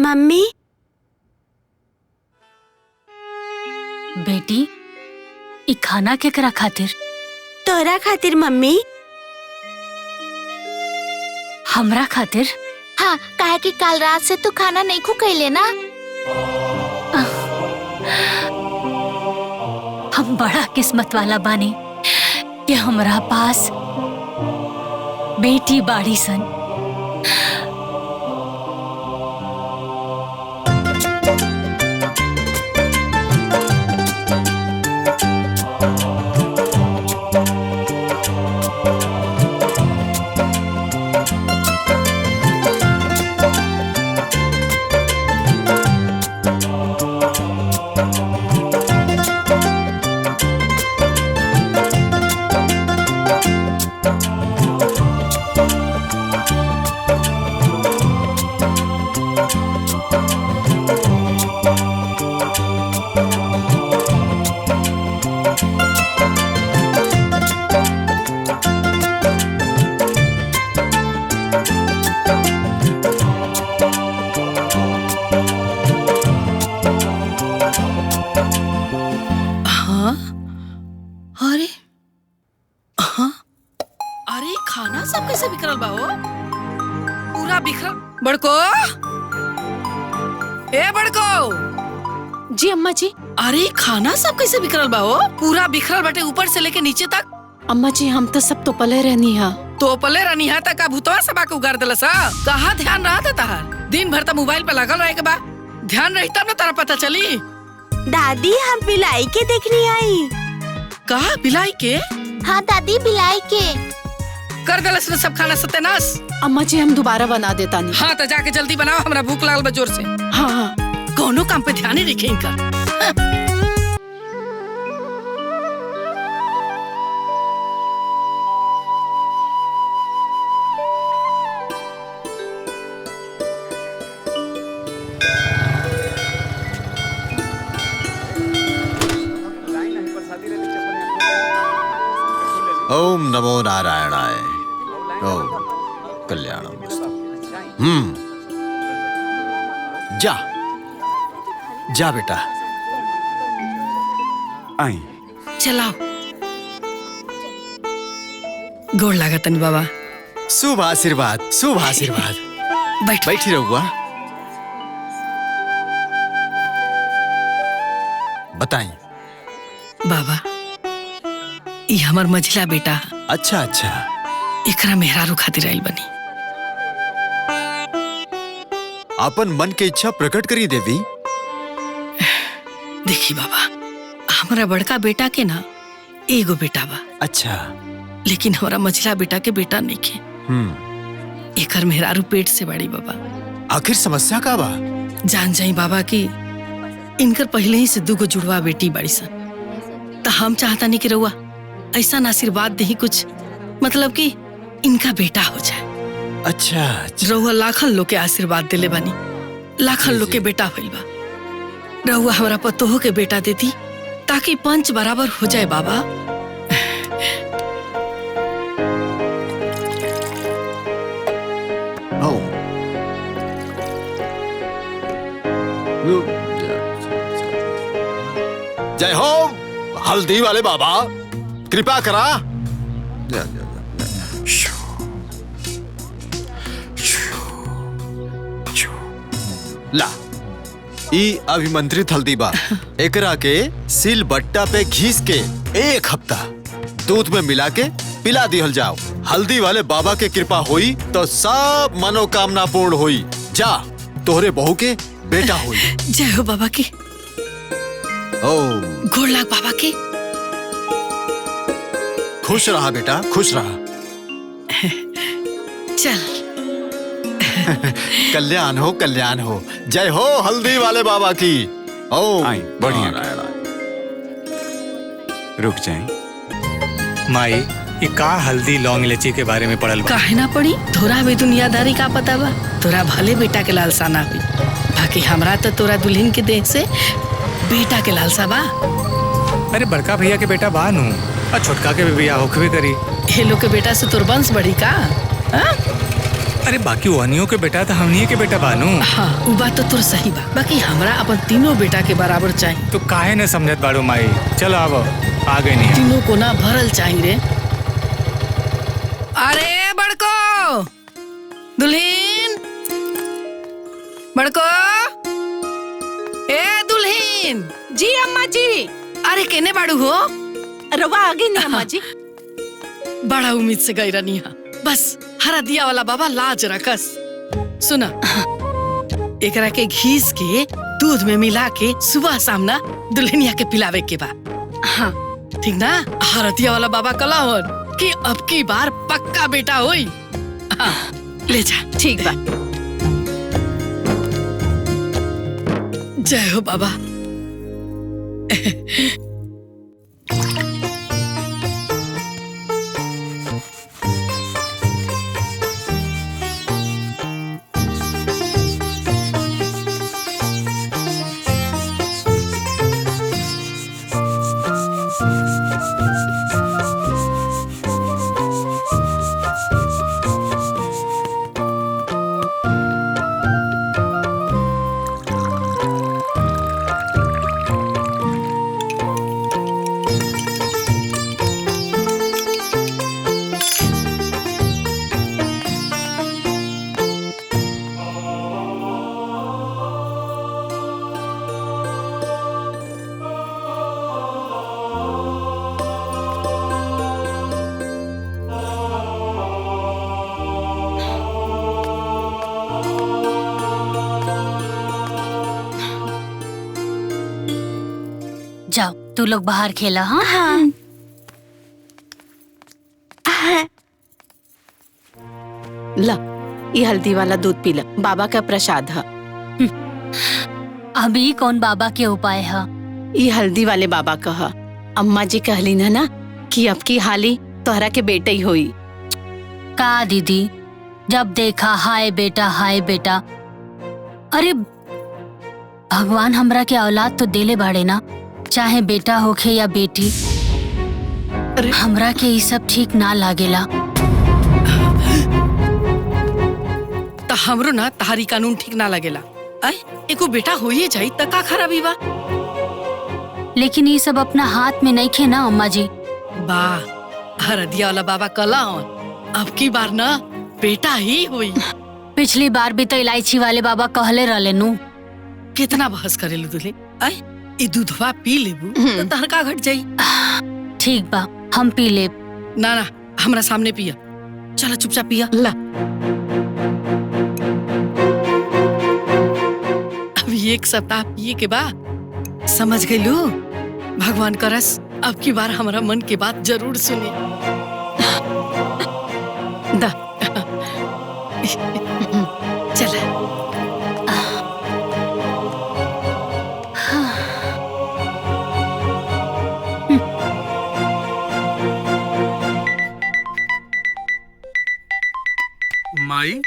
Mummy. बेटी, ई खाना केकरा खातिर? तोरा खातिर मम्मी। हमरा खातिर? हाँ, काहे कि कल रात से तू खाना नहीं खैले ना। हम बड़ा किस्मत वाला बानी कि हमरा पास बेटी बाड़ी सन। अरे खाना सब कैसे बिखरल बा हो? पूरा बिखरल। बड़को, ए बड़को। जी अम्मा जी। अरे खाना सब कैसे बिखरल बा हो? पूरा बिखरल बाटे ऊपर से लेके नीचे तक। अम्मा जी हम तो सब तो पले रहनी है। तो पले रहनी है तक भूतवा सबा के उगार देलस। कहाँ ध्यान रहा था तहार? दिन भर तो मोबाइल पे लगल रहे के बा। ध्यान रही तब ना तारा पता चली। दादी हम बिलाई के देखनी आई। कहा बिलाई के? हाँ दादी, बिलाई के। कर देलस ने सब खाना सत्यानाश। अम्मा जी हम दोबारा बना देता नहीं। हाँ तो जाके जल्दी बनाओ, हमरा भूख लागल बा जोर से। हाँ हाँ। कोनो काम पे ध्यान ही रखे इनका। ओम नमो नारायणाय। ओम कल्याणम। जा जा बेटा, आई। चलाओ। गोड़ लागत नहीं बाबा। शुभ आशीर्वाद, शुभ आशीर्वाद। बैठ बैठी रहुआ। बताइए बाबा, ये हमार मझिला बेटा। अच्छा अच्छा। एकरा मेहरारू खातिर आइल बनी। अपन मन के इच्छा प्रकट करी देवी। देखी बाबा, हमारा बड़का बेटा के ना एगो बेटा बा। अच्छा। लेकिन हमारा मझिला बेटा के बेटा नहीं के। एकर मेहरारू पेट से बड़ी बाबा। आखिर समस्या का बा? जान जाई बाबा की इनकर पहले ही से दूगो जुड़वा बेटी बड़ी सन। तो हम चाहता नहीं कि रहुआ ऐसा आशीर्वाद दे, कुछ मतलब कि इनका बेटा हो जाए। अच्छा, रहुआ लाखन लोग के आशीर्वाद दिले बानी। लाखन लोग के बेटा भइल बा। रहुआ हमारा पतोहो के बेटा देती ताकि पंच बराबर हो जाए बाबा। जय हो हल्दी वाले बाबा, कृपा करा। ला, ई अभिमंत्रित हल्दी बा। एकरा के सिल बट्टा पे घीस के 1 हफ्ता दूध में मिला के पिला दिहल जाओ। हल्दी वाले बाबा के कृपा होई तो सब मनोकामना पूर्ण होई। जा, तोहरे बहू के बेटा होई। जय हो बाबा की। ओम। गोड़ लाग बाबा की। खुश रहा बेटा, खुश रहा। चल। कल्याण हो, कल्याण हो। जय हो हल्दी वाले बाबा की। ओम। आई, बढ़िया। रुक जाए। माई, ये का हल्दी लौंग इलायची के बारे में पढ़ल बा? काहे ना पड़ी? तोरा भी दुनियादारी का पता बा। तोरा भले बेटा के लालसा ना हुई, बाकी हमरा तो तोरा दुल्हन के देह से बेटा के लालसा बा। अरे बड़का भैया के बेटा बा नू, और छोटका के भी बियाह होखबे करी। हे लोग के बेटा से तोर वंश बढ़ी का? अरे बाकी वनियों के बेटा तो हमनिए के बेटा बानू। हाँ वो बात तो तोर सही बा, बाकी हमरा अपन तीनों बेटा के बराबर चाहिए। तो काहे न समझत बाड़ू माई। चलो अब आ गए नहीं। तीनों को ना भरल चाहिए रे। अरे बड़को दुल्हीन, बड़को ए दुल्हीन। जी अम्मा जी। अरे केने बाड़ू हो? रवा आगे नहीं अम्मा जी। बड़ा उम्मीद से गई रनिया, बस हरा दिया वाला बाबा लाज रखस। सुना, एकरा के घीस के दूध में मिला के सुबह शाम ना दुल्हनिया के पिलावे के बा। हाँ ठीक ना? हरदिया वाला बाबा कला हो कि अब की बार पक्का बेटा होई। हाँ ले जा। ठीक बा। जय हो बाबा। जाओ तू लोग बाहर खेला। हाँ हाँ। ला ये हल्दी वाला दूध पी ला, बाबा का प्रसाद है। अभी कौन बाबा के उपाय है? ये हल्दी वाले बाबा का है। अम्मा जी कहली ना कि अब की हाली तोहरा के बेटे ही होई। का दीदी, जब देखा हाय बेटा हाय बेटा। अरे भगवान हमरा के औलाद तो देले बाड़े ना, चाहे बेटा होखे या बेटी। हमरा के ये सब ठीक ना लागेला। तो हमरो ना तहारी कानून ठीक ना लगेला। एको बेटा होइए जाई त का खराबी बा? लेकिन ये सब अपना हाथ में नहीं खे ना अम्मा जी। वाह, हरदिया वाला बाबा कला अब की बार ना बेटा ही हुई। पिछली बार भी तो इलायची वाले बाबा कहले रहले नु। कितना बहस करेलू तुले? ये दूधवा पी लेबू तो तहर का घट जाई। ठीक बा, हम पी ले। ना ना हमरा सामने पिया। चला चुपचाप पिया। ला अभी एक सप्ताह पिए के बाद समझ गईलू। भगवान करस अब की बार हमारा मन की बात जरूर सुनी। दा चला। माई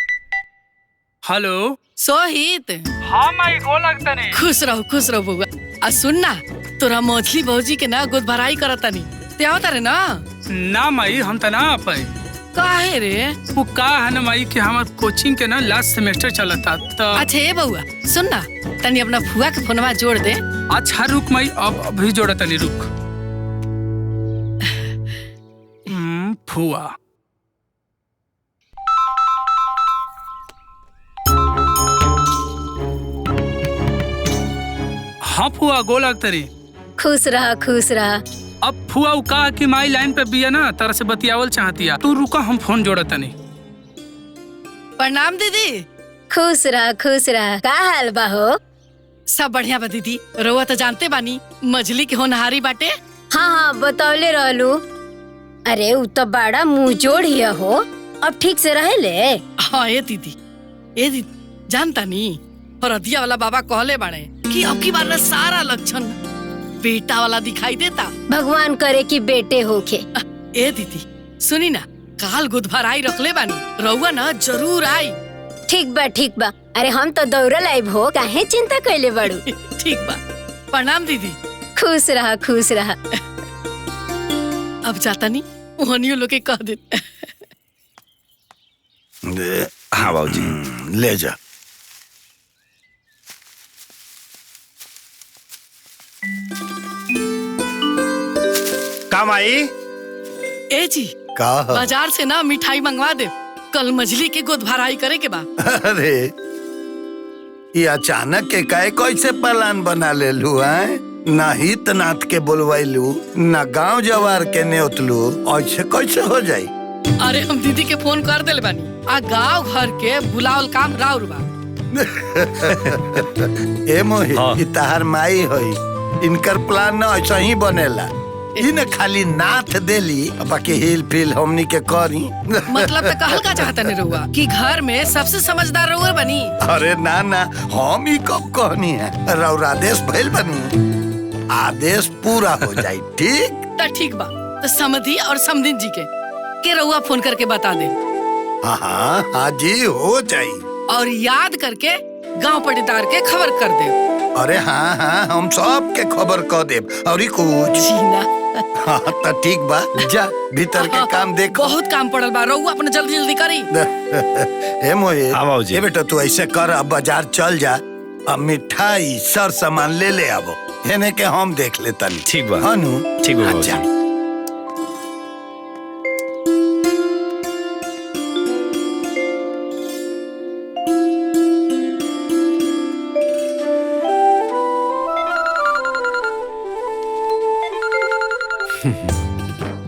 हेलो। सोहित। हाँ माई को लगता नहीं। खुश रहो बउआ। आ सुन ना, तोरा मछली भौजी के ना गोद भराई करता नहीं ते आवता रे ना? ना माई हम तो ना आ पाए। काहे रे? वो का है ना माई कि हमार कोचिंग के ना लास्ट सेमेस्टर चला था तो। अच्छा ये बउआ सुन ना, तनी अपना फुआ के फोनवा जोड़ दे। अच्छा रुक माई, अब अभी जोड़ा तनी रुक। फुआ हाँ फुआ गो लगता रे। खुश रहा खुश रहा। अब फुआ उ कहा कि माई लाइन पे बिया ना तारा से बतियावल चाहतिया। तू रुका हम फोन जोड़ा तनी। प्रणाम दीदी। खुश रहा। का हाल बा हो? सब बढ़िया बा दीदी। रउआ तो जानते बानी मछली के होनहारी बाटे। हाँ बतौले रहलू। अरे उ तो बड़ा मुंह जोड़ ही हो, अब ठीक से रहे ले। हाँ ये दीदी जानता नी, हरदिया वाला बाबा कहले बाड़े कि अब की बार ना सारा लक्षण बेटा वाला दिखाई देता। भगवान करे कि बेटे होके। ए दीदी सुनी ना, काल गुदभर आई रखले बानी, रउआ ना जरूर आई। ठीक बा। अरे हम तो दौड़ल आइब हो, काहे चिंता कैले बड़ू। ठीक बा। प्रणाम दीदी। खुश रहा। अब जाता नी, ओहनियो लोग के कह दे। हाँ बाबूजी। ले जा। काम आई। ए जी का बाजार से ना मिठाई मंगवा दे, कल मछली के गोद भराई करे के बा। अरे ये अचानक के काहे कैसे प्लान बना ले लू है? ना हित नाथ के बोलवाइलू, ना गांव जवार के न्योतलू, ऐसे कैसे हो जाई? अरे हम दीदी के फोन कर देले बानी, आ गांव घर के बुलावल काम राउर बा। ए मोहित, ई तहार माई होई, इनकर प्लान ना ऐसा ही बनेला। इन खाली नाथ देली, बाकी हिल फिल हमनी के करी। मतलब तो कहल का चाहता नहीं रहुआ कि घर में सबसे समझदार रहुआ बनी। अरे ना ना, हम ही कब कहनी है, रउर आदेश भइल बनू, आदेश पूरा हो जाए। ठीक तो ठीक बा, तो समधी और समधिन जी के रहुआ फोन करके बता दे। हाँ हाँ हाँ जी, हो जाई। और याद करके गांव पटीदार के खबर कर दे। अरे हाँ हाँ, हम सब के खबर कर दे। और ही कुछ हाँ तो ठीक बा, जा भीतर के काम देख। बहुत काम पड़ल बा, रहुआ अपने जल्दी जल्दी करी। ए मोहित, ए बेटा तू ऐसे कर, अब बाजार चल जा, अब मिठाई सर सामान ले ले आवो, हेने के हम देख लेता। ठीक बा। अनु ठीक बा। अच्छा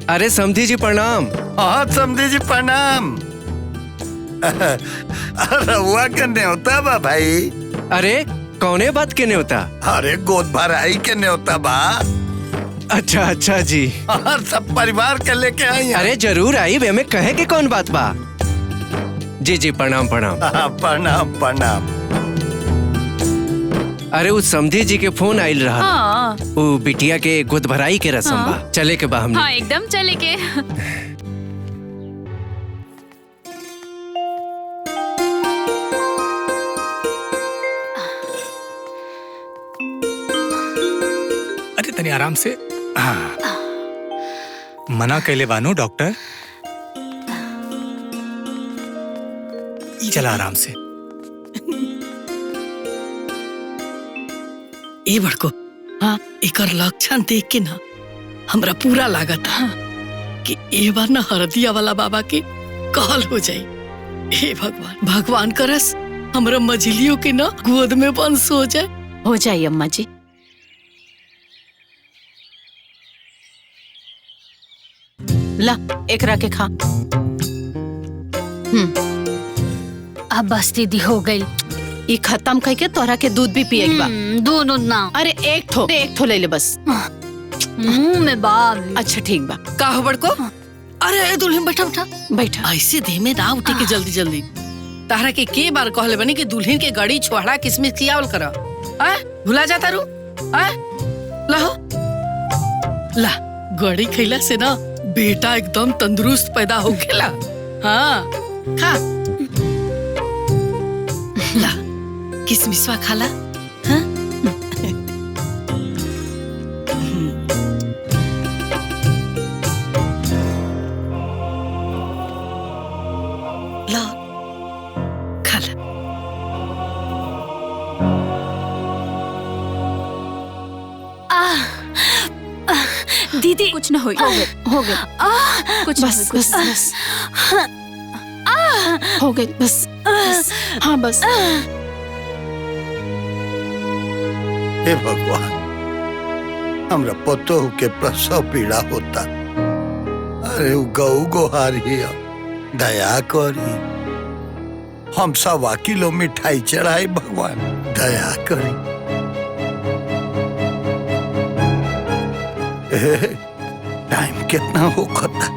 अरे समधी जी प्रणाम। हाँ समधी जी प्रणाम। रउआ के न्योता बा भाई। अरे कौने बात के न्योता? अरे गोद भराई के न्योता बा। अच्छा अच्छा जी। और सब परिवार के लेके आई। अरे जरूर आई, वे में कहे के कौन बात बा। जी जी प्रणाम प्रणाम। प्रणाम प्रणाम। अरे उस समधी जी के फोन आइल रहा। हाँ। वो बिटिया के गोद भराई के रस्म बा, चले के बा हमने। हाँ एकदम चले के। अरे तनी आराम से। हाँ। मना कैले बानू डॉक्टर, चला आराम से। ए बड़को, हाँ एकर लक्षण देख के ना हमरा पूरा लागत है कि ए बार ना हरदिया वाला बाबा के कहल हो जाई। हे भगवान, भगवान करस हमरा मझलियों के ना गोद में बंस हो जाए। हो जाए अम्मा जी। ला एकरा के खा। अब बस दीदी हो गई। ये खत्म करके तोरा के दूध भी पिए बा। दोनों ना। अरे एक थो ले ले बस। मुंह में बाल। अच्छा ठीक बा। का हो बड़को? अरे दुल्हन बैठा बैठा बैठा। ऐसे देह में ना उठे के जल्दी जल्दी। तारा के बार कहले बनी कि दुल्हन के गड़ी छोड़ा किसमिस खियावल करा। भुला जाता रू। लाहो ला, गड़ी खैला से ना बेटा एकदम तंदुरुस्त पैदा हो गेला। हाँ खा ला, किसमिसवा खाला। हाँ? ला खाला। दीदी कुछ ना हो गए कुछ बस बस बस हो गए बस। हाँ बस। हे भगवान, हमरा पतोह के प्रसव पीड़ा होता। अरे उ गऊ गोहारी, दया करी। हम 1.25 किलो मिठाई चढ़ाई, भगवान दया करी। टाइम कितना हो खता?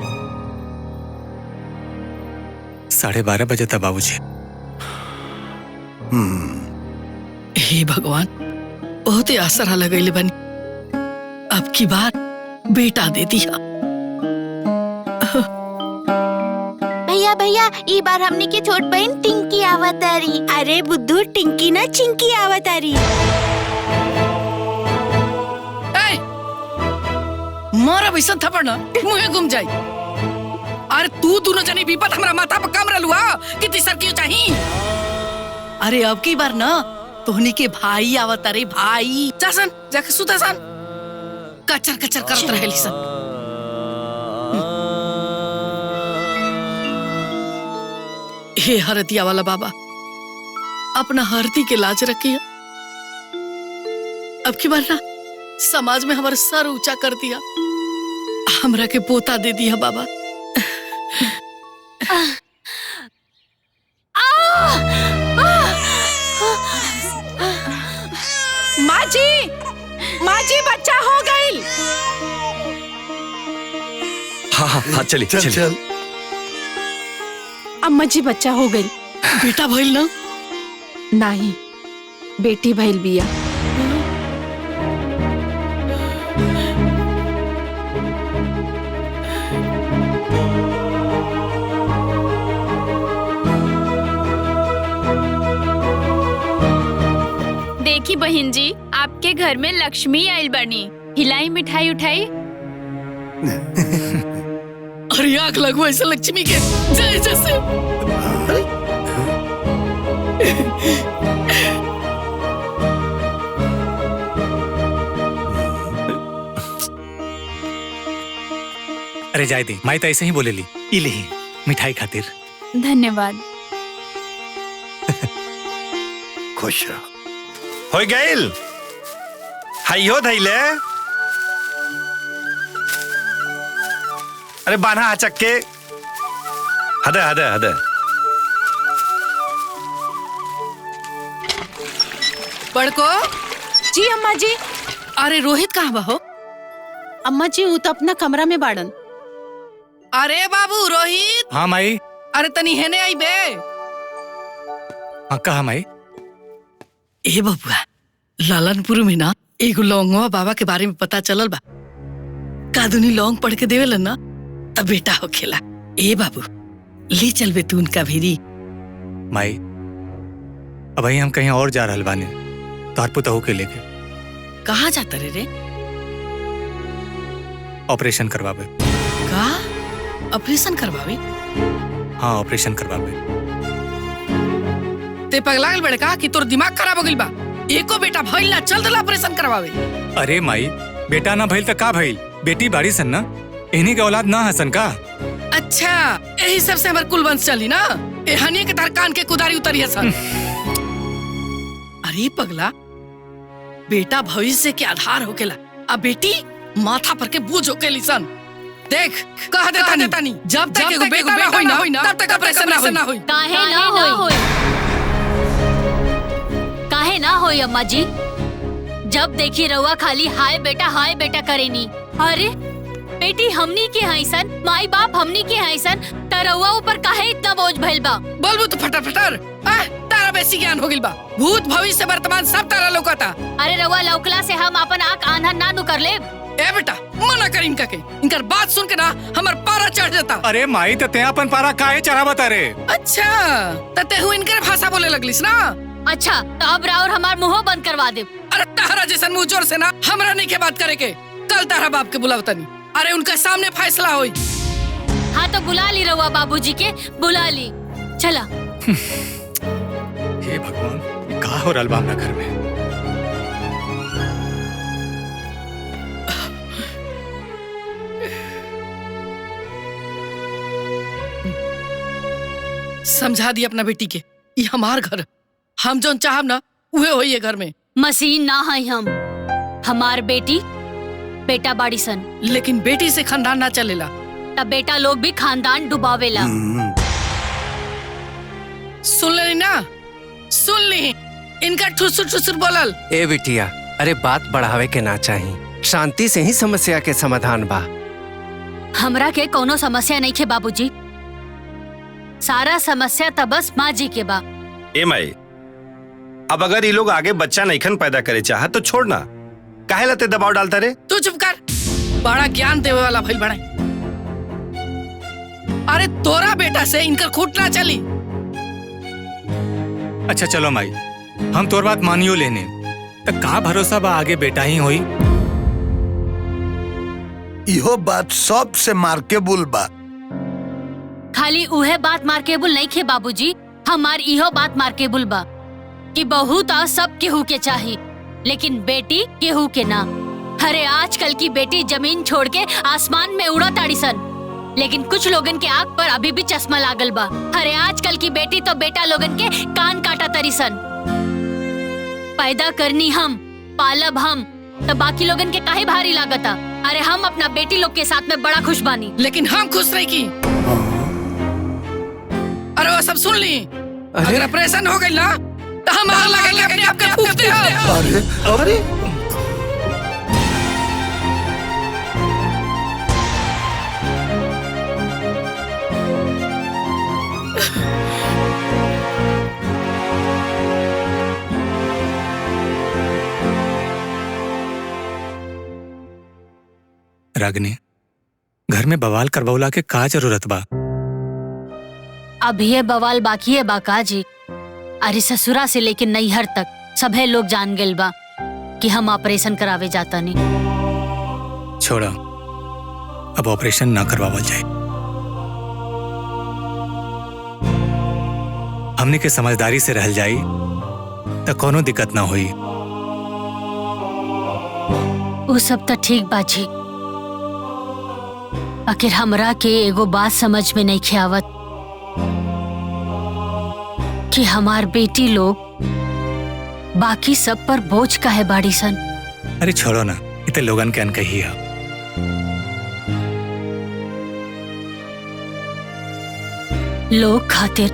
12:30 बजे था बाबूजी। हे भगवान, बहुत ही आसरा लगैले बनी। अब की बार बेटा दे दिया। भैया भैया, ई बार हमने की छोट बहन टिंकी आवतारी। अरे बुद्धू, टिंकी ना चिंकी आवतारी। मारा भैसा थप्पड़ ना मुहे घूम जाई। अरे तू दोनों जनी विपत हमरा माथा पर कम रलुआ कि तीसर क्यों चाहिए? अरे अब की बार ना तोहनी के भाई आवत रे भाई। जासन जाके सुता सन, कचर कचर करत रहेली सन। हे हरदिया वाला बाबा, अपना हरदी के लाज रखिया। अब की बार ना समाज में हमारा सर ऊंचा कर दिया, हमरा के पोता दे दिया बाबा। माँ जी बच्चा हो गई। हाँ चलिए चल चल। अम्मा जी बच्चा हो गई। बेटा भइल ना? नहीं, बेटी भइल बिया। देखी बहन जी, आपके घर में लक्ष्मी आइल बनी। हिलाई मिठाई उठाई। अरे आग लगो ऐसा लक्ष्मी के जय जैसे। अरे जाय दे, माई तो ऐसे ही बोलेली। ई ली मिठाई खातिर। धन्यवाद। खुश रहो। हो गइल हाइयो धैले। अरे बान्हा आचक के हदे हदे हदे। बड़को जी अम्मा जी। अरे रोहित कहाँ बा हो? अम्मा जी वो तो अपना कमरा में बाड़न। अरे बाबू रोहित। हाँ माई। अरे तनी हेने आई बे। हाँ कहा माई? ए बबुआ, लालनपुर में ना एगो लौंगवा बाबा के बारे में पता चलल बा। कादुनी लौंग पढ़ के देवेलन ना तब बेटा होखेला। ए बाबू ले चल बे तू उनका भेरी। माई अब हम कहीं और जा रहल बानी, तोहर पुतहू के लेके। कहाँ जाता रे? ऑपरेशन करवावे। का ऑपरेशन करवावे? हाँ ऑपरेशन करवावे। ते पगला गल बड़े का कि तोर दिमाग खराब हो गइल बा? एको बेटा भइल ना, चल दला ऑपरेशन करवावे। अरे माई बेटा ना भइल त का भइल? बेटी बाड़ी सन ना, इन्हीं के औलाद ना हसन का? अच्छा यही सबसे हमार कुल वंश चली ना। एहनिए के तार कान के कुदारी उतरी हसन। अरे पगला, बेटा भविष्य के आधार होकेला, अब बेटी माथा पर के बोझ होकेली सन। देख कह देता नहीं, जब तक एगो बेटा ना होई ना तब तक ऑपरेशन ना होई। काहे ना होई? काहे ना होई अम्मा जी? जब देखी रउआ खाली हाय बेटा करेनी। अरे बेटी हमनी के हैसन, माई बाप हमनी के हैसन, त रउआ ऊपर काहे इतना बोझ भइल बा? बोलबू तो फटर फटर। तारा बेसी ज्ञान हो गिल बा। भूत भविष्य वर्तमान सब तारा लौकता। अरे रउआ लौकला से हम अपन आँख आंधा ना नु कर लेब। ए बेटा मना कर इनका के, इनकर बात सुन के ना हमर पारा चढ़ जाता। अरे माई तो ते अपन पारा काहे चढ़ावत रे? अच्छा तते हु इनकर भाषा बोले लगलिस ना? अच्छा तो अब राउर हमार मुंह बंद करवा दे। अरे तारा जैसन मुंह जोर से ना हमरा नहीं के बात करे के। कल तारा बाप के बुलावता नहीं। अरे उनका सामने फैसला होई। हाँ तो बुला ली रउआ बाबूजी के, बुला ली। चला। हे भगवान, ये का हो रहल बा हमरा घर में? समझा दी अपना बेटी के, ये हमार घर, हम जो चाहब ना उहे होई ये घर में। मशीन ना है हम, हमार बेटी बेटा बाड़ी सन। लेकिन बेटी से खानदान ना चलेला। तब बेटा लोग भी खानदान डुबावेला। सुन ले ना, सुन ली इनका ठुसुर ठुसुर बोलल। ए बिटिया, अरे बात बढ़ावे के ना चाही, शांति से ही समस्या के समाधान बा। हमरा के कोनो समस्या नहीं खे बाबूजी, सारा समस्या त बस माँ जी के बा। ए माई, अब अगर ये लोग आगे बच्चा नईखन पैदा करे चाह तो छोड़ना, काहे लते दबाव डालता रे? तू चुप कर, बड़ा ज्ञान देवे वाला भइल बड़ा। अरे तोरा बेटा से इनकर खूट ना चली। अच्छा चलो माई, हम तोर बात मानियो लेने, तो का भरोसा बा आगे बेटा ही होई? इहो बात सबसे मार के बुल बा। खाली उहे बात मार्केबुल नहीं खे बाबूजी, हमार इहो बात मार्केबुल बा कि बहू तो सब केहू के चाही, लेकिन बेटी केहू के ना। अरे आजकल की बेटी जमीन छोड़ के आसमान में उड़ा ताड़ी सन, लेकिन कुछ लोगन के आँख पर अभी भी चश्मा लागल बा। अरे आजकल की बेटी तो बेटा लोगन के कान काटा तरी सन। पैदा करनी हम, पालब हम, तो बाकी लोगन के काहे भारी लागता। अरे हम अपना बेटी लोग के साथ में बड़ा खुश बानी। लेकिन हम खुश रही की। अरे वो सब सुन ली, अगर ऑपरेशन हो गई ना तो हम आग लगा के अपने आप के फूकते हैं। अरे रागिनी, घर में बवाल करवौला के का जरूरत बा? अब ये बवाल बाकी है बाका जी। अरे ससुरा से लेके नैहर तक सभे लोग जान गए बा कि हम ऑपरेशन करावे जाता नहीं। छोड़ा, अब ऑपरेशन ना करवावल जाए। हमने के समझदारी से रहल जाई तो कोनो दिक्कत ना हुई। वो सब तो ठीक बाजी, आखिर हमरा के एगो बात समझ में नहीं खियावत कि हमार बेटी लोग बाकी सब पर बोझ काहे बाड़ी सन। अरे छोड़ो ना, इतने लोगन के अनकही है। लोग खातिर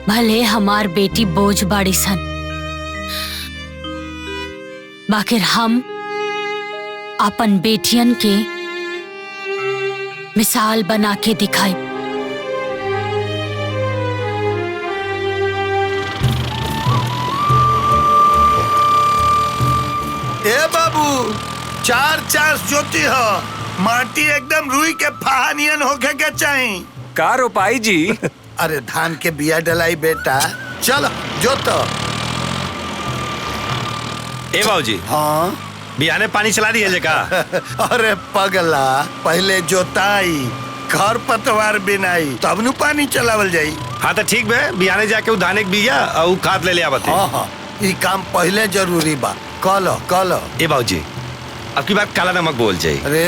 भले हमार बेटी बोझ बाड़ी सन, बाकिर हम अपन बेटियन के मिसाल बना के दिखाई। ए बाबू, चार चांस जोती हो, माटी एकदम रुई के फहानियन होके के चाहिए। का रोपाई जी? अरे धान के बिया डलाई बेटा, चलो जोतो। ए बाबूजी, हाँ बियाने पानी चला दिए का? अरे पगला, पहले जोताई, घर पतवार बिनाई, तब नु पानी चलावल जाई। हाँ तो ठीक बे, बियाने जाके उ धान के बिया और खाद ले लिया बते। हाँ हाँ, ये काम पहले जरूरी बा। कलो कलो। ए बाबूजी, अब की बात काला नमक बोल जाए। अरे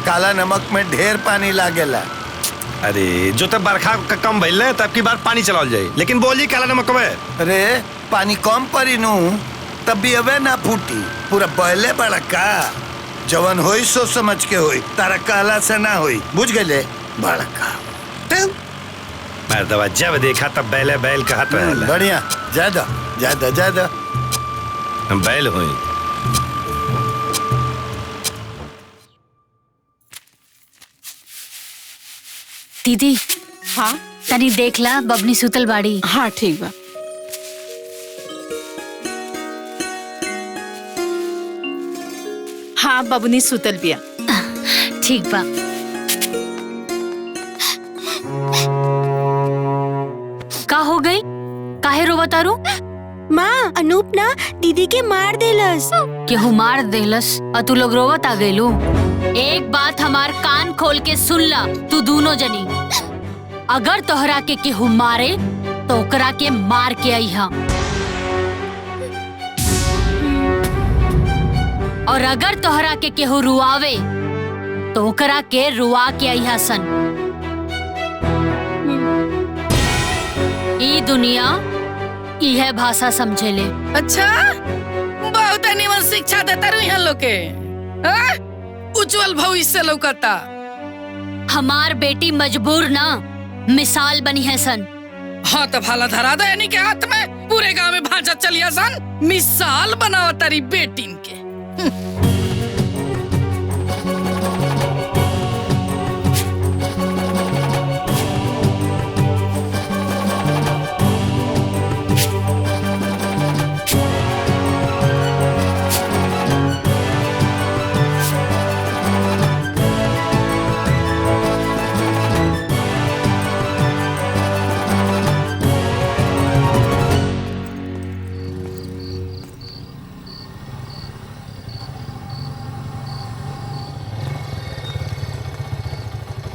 काला नमक में ढेर पानी लागेला। अरे जो तब बरखा का कम भइल है तब की बार पानी चलावल जाए, लेकिन बोली काला नमक में। अरे पानी कम पड़ी नु तब भी अबे ना फूटी, पूरा बहले बड़ा का। जवन होई सो समझ के होई, तारा कहला से ना होई, बुझ गए बड़ा का। मर्दवा जब देखा तब बैले बैल कहत रहला। बढ़िया, ज्यादा ज्यादा ज्यादा हम बैल हुई। दीदी, हाँ तनी देखला बबनी सुतल बाड़ी। हाँ ठीक बा। हाँ बबनी सुतल बिया। ठीक बा। का हो गई? काहे रोवतारू? माँ, अनूप ना दीदी के मार देलस। केहू मार देलस और तू लोग रोवत आ गइलू? एक बात हमार कान खोल के सुन ला तू दोनों जनी। अगर तोहरा के केहू मारे तो ओकरा के मार के अइहा, और अगर तोहरा के केहू रुआवे तो ओकरा के रुआ के अइहा सन। ई दुनिया इहे भाषा समझेले। अच्छा, बहुत निमन शिक्षा देता रही हैं लोग के। उज्जवल भविष्य लौकता। हमार बेटी मजबूर ना, मिसाल बनी है सन। हाँ तो भाला धरा दे यानी के हाथ में, पूरे गांव में भांजा चलिया सन। मिसाल बनावा तारी बेटीन के।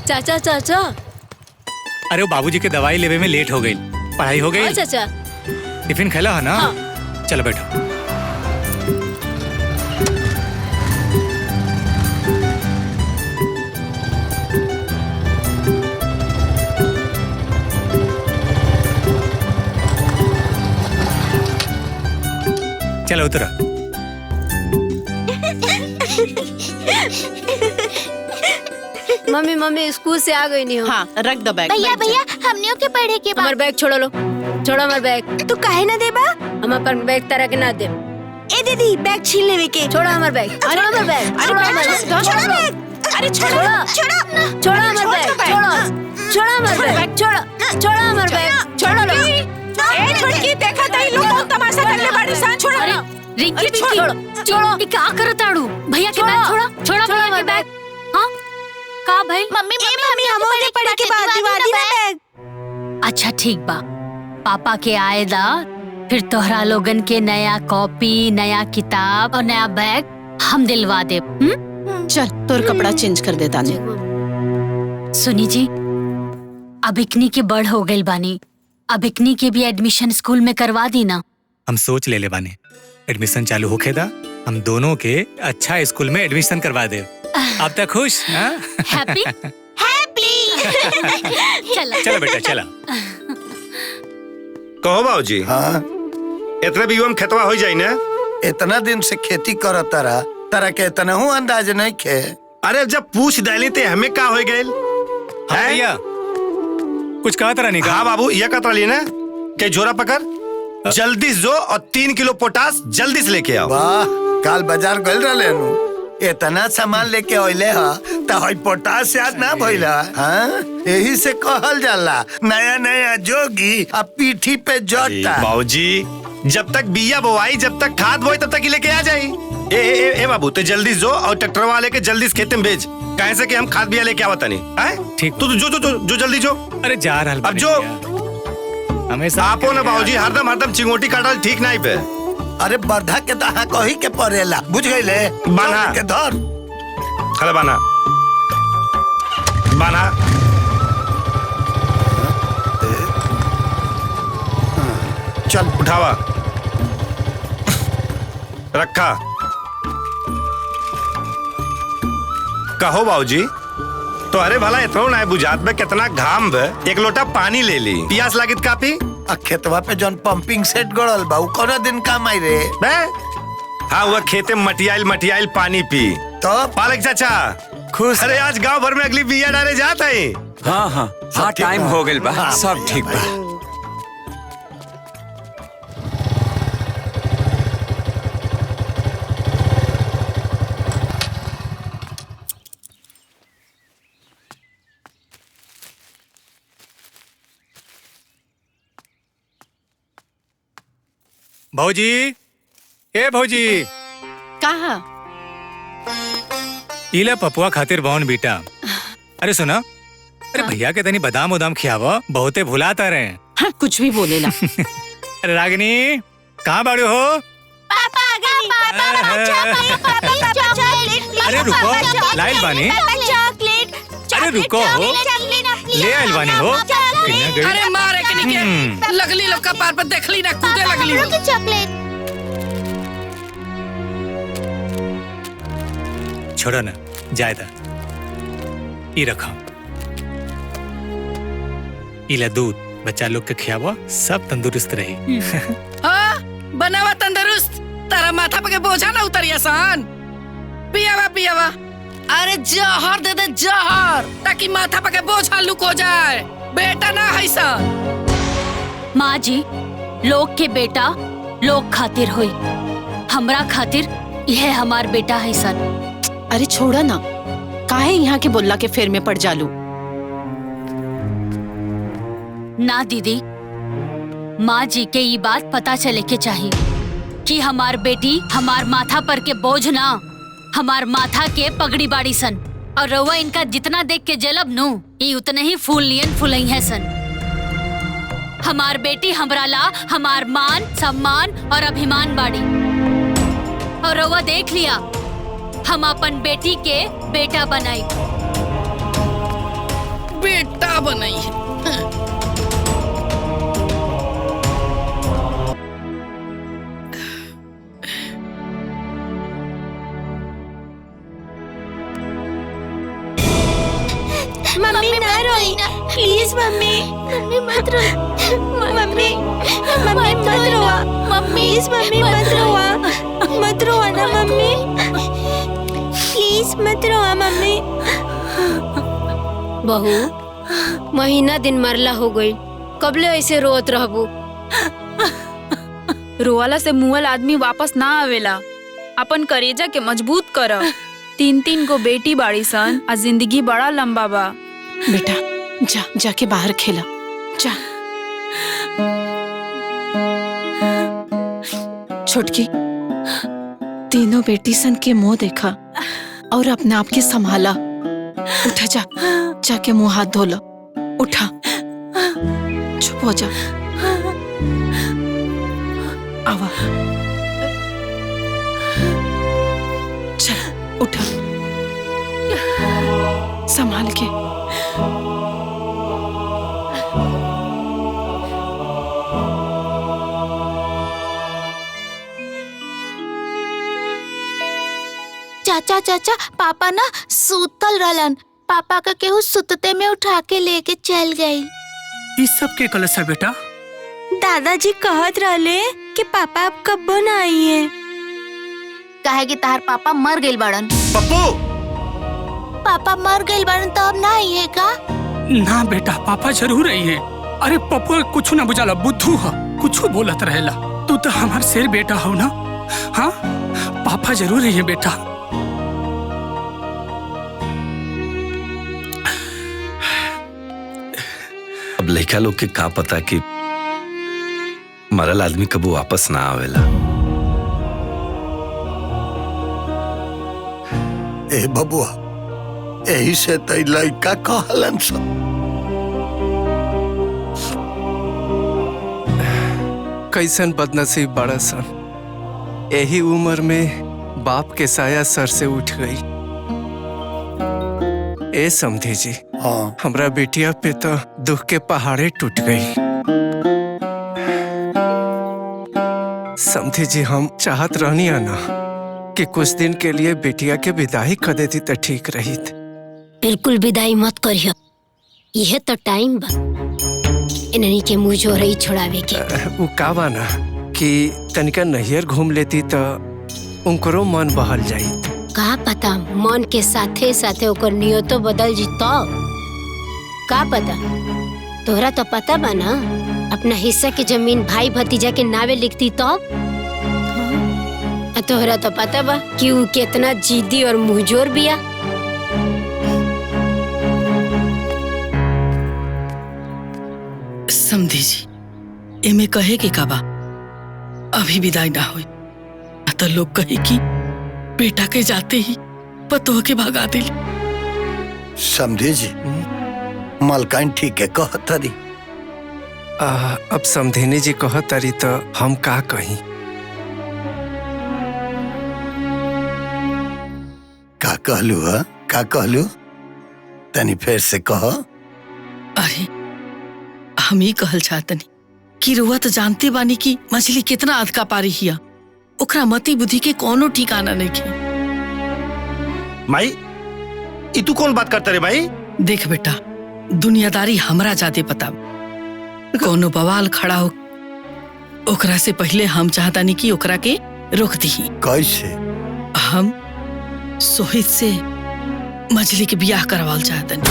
चाचा चाचा, अरे वो बाबूजी के दवाई लेवे में लेट हो गई। पढ़ाई हो गई? अच्छा अच्छा। टिफिन खेला है ना? हाँ। चलो बैठो। चलो उतरो। मम्मी मम्मी स्कूल से आ गई नहीं हो। हाँ रख दो बैग। भैया भैया हमनियों के पढ़े के हमार बैग छोड़ो लो, छोड़ो हमार बैग। तू काहे ना देबा? हम अपन बैग तरह के ना दे। ए दीदी बैग छीन लेवे के। छोड़ो हमार बैग, छोड़ो हमार बैग, छोड़ो हमार बैग, छोड़ो बैग। अरे छोड़ो छोड़ो छोड़ो हमार बैग, छोड़ो छोड़ो हमार बैग, छोड़ो छोड़ो हमार बैग, छोड़ो लो। ए छोटकी देखा तई लोग बहुत तमाशा करले बाड़ी सान। छोड़ो अरे रिंकी पिंकी छोड़ो। ये क्या करत आड़ू? भैया के बैग छोड़ा, छोड़ा भैया के बैग। हाँ का भाई? मम्मी मम्मी हमो के पढ़े के बाद दिवाली ना बैग। अच्छा ठीक बा, पापा के आए दा, फिर तोहरा लोगन के नया कॉपी, नया किताब और नया बैग हम दिलवा दे। चल तोर कपड़ा चेंज कर देता ने। सुनी जी, अब इकनी के बड़ हो गई बानी, अब इकनी के भी एडमिशन स्कूल में करवा दी ना। हम सोच ले बानी, एडमिशन चालू होखे दा, हम दोनों के अच्छा स्कूल में एडमिशन करवा दे। अब तक खुश? हैप्पी चलो चलो बेटा चला। कहो बाबूजी। हाँ इतने भी हम खेतवा हो जाई ना? इतना दिन से खेती करत तारा के इतना हूँ अंदाज नहीं खे। अरे जब पूछ डाली ते हमें का हो गए? भैया कुछ कहा तरह नहीं? हाँ बाबू यह कतरा ली ना के झोरा पकड़ जल्दी जो और 3 किलो पोटास जल्दी से लेके आओ। वाह काल बाजार गल रहे इतना सामान लेके आइले हा तो हई पोटास याद ना भइला। हाँ यही से कहल जाला नया नया जोगी अब पीठी पे जोटा। बाबूजी जब तक बिया बोवाई, जब तक खाद बोई तब तक ही लेके आ जाई। ए बाबू तो जल्दी जो और ट्रैक्टर वाले के जल्दी से खेत में भेज, कहे से कि हम खाद बिया लेके आवत नहीं। ठीक तू जो जल्दी जो। अरे जा रहा अब जो हमेशा आपो ना बाबूजी हरदम चिंगोटी काटल ठीक नहीं पे। अरे बर्धा के तहा कही के पड़ेला, बुझ गईले? बाना के धर। अरे बाना बाना चल उठावा रखा। कहो बाबूजी तो अरे भला इतना ना बुझात में कितना घाम बे, एक लोटा पानी ले ली, प्यास लागित कापी। खेतवा पे जौन पंपिंग सेट गड़ल बा कौना दिन काम आई रे? हाँ वह खेते मटियाइल पानी पी तो पालक चाचा खुश। अरे आज गांव भर में अगली बिया डाले जाता है। हाँ टाइम हो गइल बा, सब ठीक बा। भौजी, ए भौजी कहा? इला पपुआ खातिर बौन बेटा। अरे सुना, अरे भैया के तनी बादाम उदाम खियावा, बहुते भुलाता रहे। हाँ, कुछ भी बोलेला। अरे रागिनी कहाँ बाड़े हो? पापा आ गए। अरे रुको लाइल बानी। अरे रुको हो ले आइल बानी हो। अरे मारे के निके लगली लोग का पार पर देखली ना कूदे लगली हो। चॉकलेट छोड़ो ना जाए दा। ई रखो, इला दूध बच्चा लोग के खियावा, सब तंदुरुस्त रही। हाँ बनावा तंदुरुस्त, तारा माथा पे के बोझा ना उतरी आसान। पियावा अरे जहर दे दे जहर, ताकि माथा पे के बोझा लुक हो जाए। बेटा ना है सन। माँ जी लोग के बेटा लोग खातिर होई, हमरा खातिर यह हमार बेटा है सन। अरे छोड़ा ना, काहे यहाँ के बोलला के फेर में पड़ जालू। ना दीदी, माँ जी के ये बात पता चले के चाहिए कि हमार बेटी हमार माथा पर के बोझ ना, हमार माथा के पगड़ी बाड़ी सन। और रउआ इनका जितना देख के जलब नु, ये उतने ही फूल लियन फुलई है सन। हमार बेटी हमरा ला हमार मान सम्मान और अभिमान बाड़ी। और रउआ देख लिया, हम अपन बेटी के बेटा बनाई। बेटा बनाई मम्मी ना रोई, प्लीज मम्मी। मम्मी मत रो, मम्मी मम्मी मत रोआ, प्लीज मम्मी मत रोआ, मत रोआ ना मम्मी, प्लीज मत रोआ मम्मी। बहू महीना दिन मरला हो गई, कबले ऐसे रोत रहबू? रोवाला से मुअल आदमी वापस ना आवेला। अपन करेजा के मजबूत कर। 3 गो बेटी बाड़ी सन आ जिंदगी बड़ा लंबा बा। बेटा जा जाके बाहर खेला जा। छोटकी, तीनों बेटी सन के मुंह देखा और अपने आप के संभाला। उठा जा, जाके मुंह हाथ धो लो। उठा, चुप हो जा। आवा, चल उठा, संभाल के। चाचा चाचा, पापा ना सुतल रहलन, पापा का केहू सुतते में उठा के लेके चल गई। इस सब के कलश है बेटा? दादाजी कहत रहले कि पापा अब कब्बो ना आई है। काहे कि तार पापा मर गइल बाड़न। पप्पू, पापा मर गइल बाड़न तो अब ना आई है का? ना बेटा, पापा जरूर आई है। अरे पप्पू कुछ ना बुझाला, बुद्धू है, कुछ बोलत रहेला। तू तो हमार शेर बेटा हो ना। हाँ, पापा जरूर आई है बेटा। अब लड़का लोग के का पता कि मरल आदमी कबू वापस ना आवेला। ए बबुआ, यही से तई लड़का कहलन सब। कैसन बदनसीब बड़ा सन, यही उम्र में बाप के साया सर से उठ गई। ए समधी जी, हाँ, हमरा बेटिया पे तो दुख के पहाड़े टूट गई। समधी जी, हम चाहत रहनी ना कि कुछ दिन के लिए बेटिया के विदाई कर देती तो ठीक रही। बिल्कुल विदाई मत करियो, यह तो टाइम बा इन्हीं के मुँह जोरई छोड़ावे के। वो का बा ना कि तनिका नैहर घूम लेती तो उनकरो मन बहल जाई। का पता मन के साथे साथे ओकर नियतो बदल जीतो। का पता, तोहरा तो पता बा ना, अपना हिस्सा की जमीन भाई भतीजा के नावे लिखती तो। तोहरा तो पता बा कि वो कितना जिद्दी और मुंहजोर बिया। समझी जी, एमे कहे के का बा, अभी विदाई ना होई तो लोग कहे कि बेटा के जाते ही पतोह के भगा दिल। समझी जी, मलकाइन ठीक है कहतरी। अब समधिनी जी कहतरी तो हम का कहीं। का कहलू है? का कहलू? तनी फिर से कह। अरे हम ही कहल चाहतनी कि रुआ तो जानते बानी कि मछली कितना अधका पारी हिया, ओकरा मति बुद्धि के कोनो ठिकाना नहीं के। माई, ई तू कौन बात करता रे भाई? देख बेटा, दुनियादारी हमरा जादे पता, कोनो बवाल खड़ा हो ओकरा से पहले हम चाहतानी कि ओकरा के रोक दी। कैसे? हम सोहित से मछली के बियाह करवाल चाहतनी।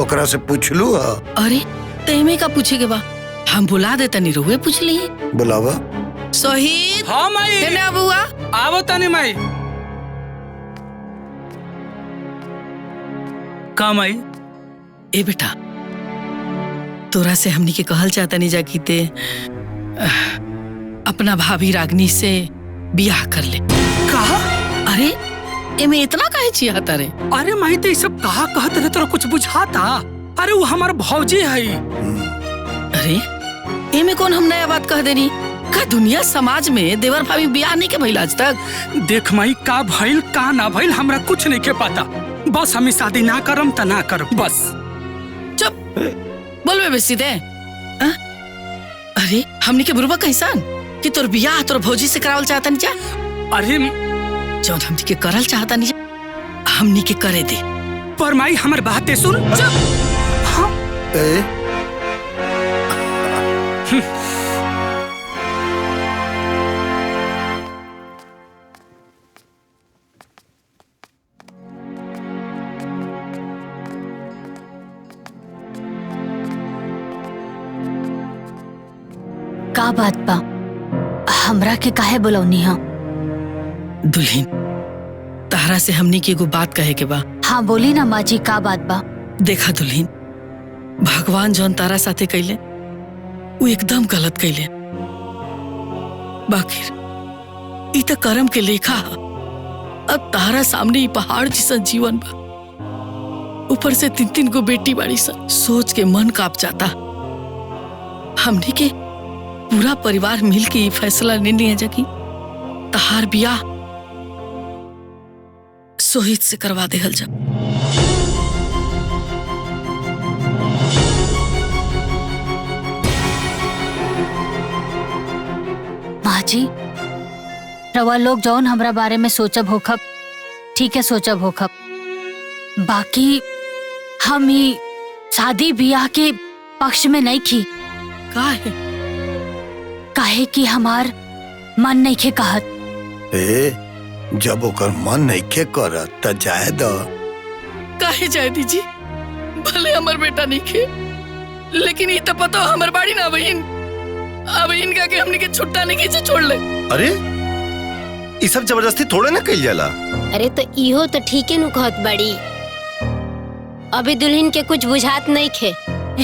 ओकरा से पूछलू? अरे तेमे का पूछे के बा, हम बुला दे तनी, रोए पूछ ली। बुलावा। सोहित। हाँ माई। केना बुआ? आवो तनी माई। का माई? ए बेटा, तोरा से हमनी के कहल चाहतनी जा कि ते अपना भाभी रागनी से बियाह कर ले। कहा? अरे एमे इतना काहे चिढ़ाता रे? अरे माई, तो सब कहा कहत रहे, तोरा कुछ बुझाता? अरे वो हमार भौजी है। अरे एमे कौन हम नया बात कह देनी? का दुनिया समाज में देवर भाभी बियाह नहीं के भइल आज तक? देख माई, का भइल का ना भइल हमरा कुछ नहीं के पता। बस हम शादी ना करम त ना करम बस। बोल बे सीधे। अरे हमनी के बुरबा कैसान कि तोर बियाह तोर भौजी से करावल चाहता नहीं जा। अरे जौन हमनी के करल चाहता नहीं जा हमनी के करे दे। पर माई हमर बातें सुन। हाँ। का बात बा? हमरा के काहे बुलौनी हा? दुल्हन तारा से हमनी की एगो बात कहे के बा। हाँ बोली ना माँ जी, का बात बा? देखा दुल्हन, भगवान जौन तारा साथे कैले वो एकदम गलत कैले। बाकिर ई त कर्म के लेखा हा। अब तारा सामने ई पहाड़ जैसा जीवन बा, ऊपर से 3-3 गो बेटी बाड़ी सा। सोच के मन कांप जाता। हमनी के पूरा परिवार मिल के ये फैसला ले लिया जा कि तहार बियाह सोहित से करवा देहल जा। माँ जी, रवा लोग जौन हमरा बारे में सोचब होखब, ठीक है सोचब होखब। बाकी हम ही शादी बियाह के पक्ष में नहीं की। काहे कि हमार मन नहीं खे कहत। जब ओकर मन नहीं खे करत त जाए दो। काहे जाए दीजी? भले हमर बेटा नहीं खे, लेकिन ये तो पता हमर बाड़ी ना बहन। अब इनका के हमनी के छुट्टा नहीं खींचे छोड़ ले। अरे ये सब जबरदस्ती थोड़े ना कइल जाला। अरे तो इहो तो ठीक है नु कहत बड़ी। अभी दुल्हन के कुछ बुझात नहीं खे।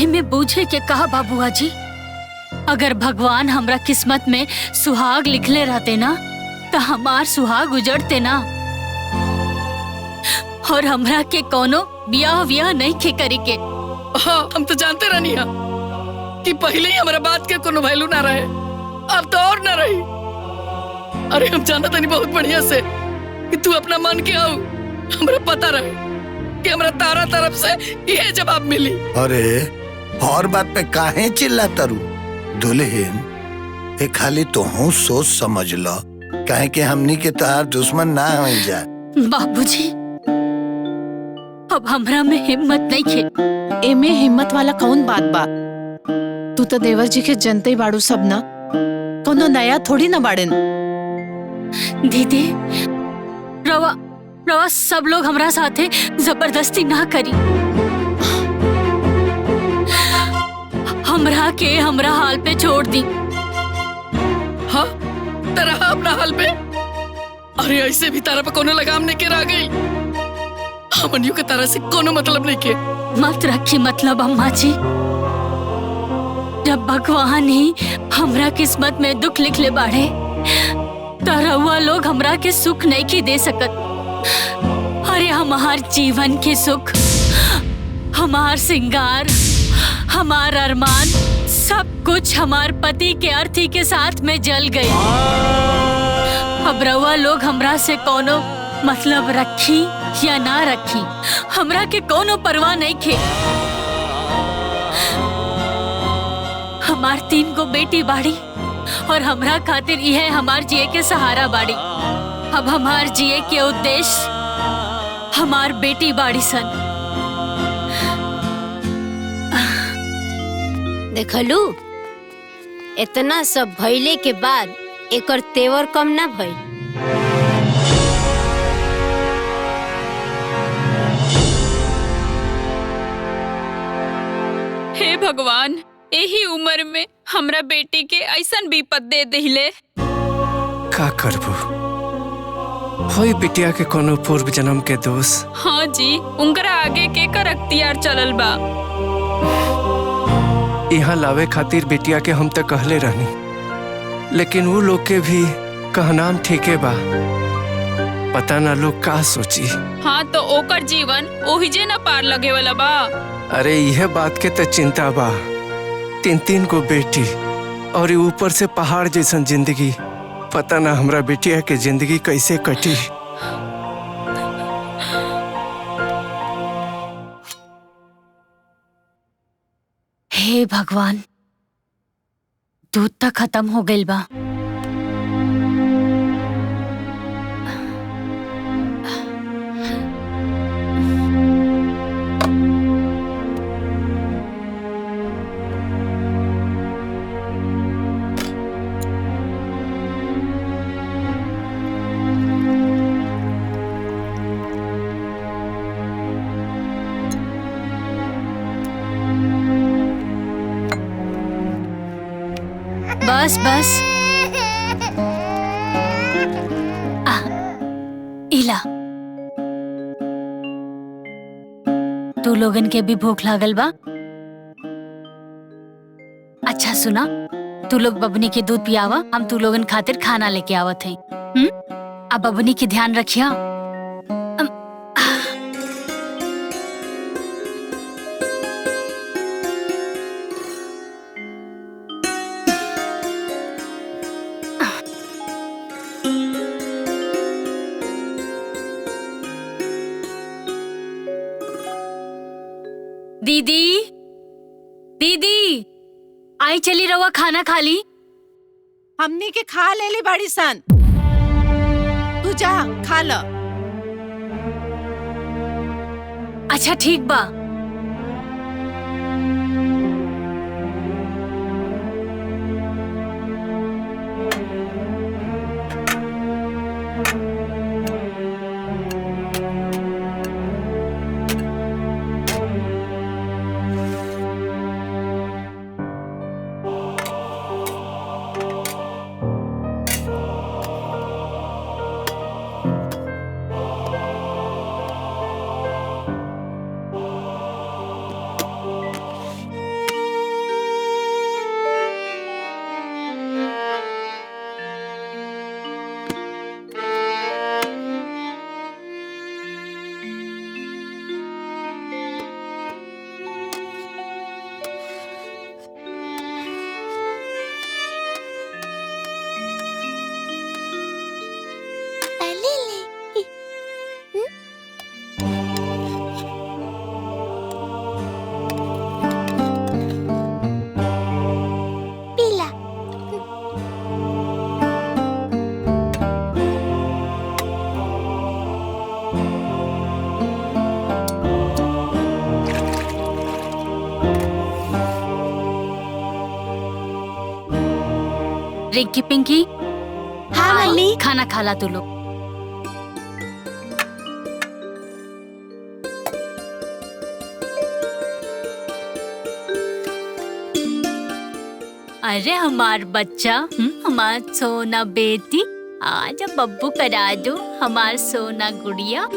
एमे बूझे के कहा बाबुआ जी? अगर भगवान हमरा किस्मत में सुहाग लिखले रहते ना तो हमार सुहाग उजड़ते ना। और हमरा के कोनो ब्याह व्याह नहीं खे करी के। हाँ, हम तो जानते रहनी है कि पहले ही हमारा बात के कोनो वैल्यू ना रहे, अब तो और ना रही। अरे हम जानते नहीं बहुत बढ़िया से कि तू अपना मन के आओ। हमरा पता रहे कि हमरा तारा तरफ से ये जवाब मिली। अरे और बात पे काहे चिल्ला तरू? दुल्हन ए खाली तोहू सोच समझ लो, काहे कि हमनी के तहार दुश्मन ना हो जाए। बाबूजी, अब हमरा में हिम्मत नहीं खे। एमे हिम्मत वाला कौन बात बा? तू तो देवर जी के जनते बाड़ू सब ना, कोनो नया थोड़ी ना बाड़न। दीदी, रवा सब लोग हमरा साथे जबरदस्ती ना करी। हमरा के हमरा हाल पे छोड़ दी। हाँ, तेरा अपना हाल पे? अरे ऐसे भी तारा पे कोनो लगाम नहीं के रह गई। हमनियों के तारा से कोनो मतलब नहीं के। मत रखी मतलब अम्मा जी। जब भगवान ही हमरा किस्मत में दुख लिख ले बाढ़े, तरहुआ लोग हमरा के सुख नहीं की दे सकत। अरे हमार जीवन के सुख, हमार सिंगार, हमार अरमान, सब कुछ हमार पति के अर्थी के साथ में जल गई। अब रउआ लोग हमरा से कोनो मतलब रखी या ना रखी, हमरा के कोनो परवाह नहीं खे। हमार 3 गो बेटी बाड़ी और हमरा खातिर यह हमार जिए के सहारा बाड़ी। अब हमार जिए के उद्देश्य हमार बेटी बाड़ी सन। देखलू, इतना सब भइले के बाद एकर तेवर कम ना भइल। हे भगवान, यही उम्र में हमरा बेटी के ऐसन विपद दे दिले। का करबू? होई बिटिया के कोनो पूर्व जन्म के दोष। हाँ जी, उनकरा आगे के कर अख्तियार चलल बा। यहाँ लावे खातिर बिटिया के हम तक कहले रहनी, लेकिन वो लोग के भी कहनाम ठीके बा। पता ना लोग का सोची। हाँ तो ओकर जीवन ओहिजे न पार लगे वाला बा। अरे यह बात के तो चिंता बा। 3-3 को बेटी और ऊपर से पहाड़ जैसन जिंदगी। पता ना हमरा बिटिया के जिंदगी कैसे कटी। हे भगवान, दूध तक खत्म हो गइल बा। बस बस इला, तू लोगन के भी भूख लागल बा। अच्छा सुना, तू लोग बबनी के दूध पियावा, हम तू लोगन खातिर खाना लेके आवत हैं। अब बबनी के ध्यान रखिया। दीदी, दीदी आई चली रवा, खाना खा ली। हमनी के खा लेली बड़ी सन, तू जा खा ल। अच्छा ठीक बा। रिंकी पिंकी, हाँ मम्मी। खाना खा ला तू लोग। अरे हमार बच्चा, हमार सोना बेटी, आज बब्बू करा दो हमार सोना गुड़िया।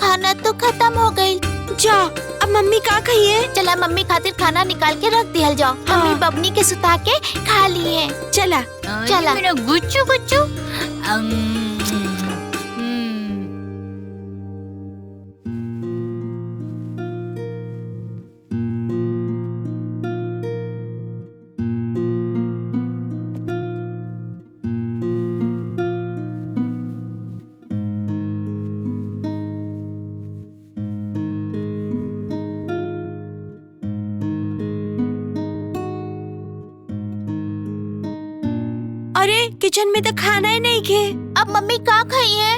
खाना तो खत्म हो गई। जा, अब मम्मी का कहिए? चला मम्मी खातिर खाना निकाल के रख दिया जाओ। मम्मी बबनी के सुता के खा लिए। चला चला मेरा गुच्चू गुच्चू। अरे किचन में तो खाना ही नहीं खे। अब मम्मी का खाई है?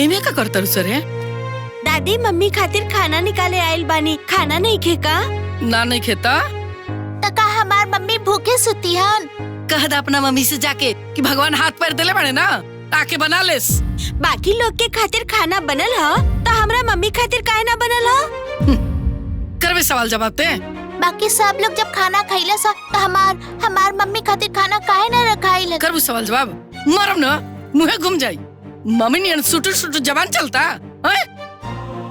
एमे का करता रुसर है? दादी मम्मी खातिर खाना निकाले आयल बानी, खाना नहीं खे का? ना नहीं खेता? तका हमार मम्मी भूखे सुती हन। कह दा अपना मम्मी से जाके कि भगवान हाथ पैर देले बड़े ना, ताके बना लेस। बाकी लोग के खातिर खाना बनल ह, तो हमरा मम्मी खातिर काहे ना बनल ह? करबे सवाल जवाब ते। बाकी सब लोग जब खाना खइला सा तो हमार मम्मी खातिर खाना काहे ना रखाइल? करबे सवाल जवाब, मरम ना मुहे घूम जाई। मम्मी ने सुटू सुटू जबान चलता है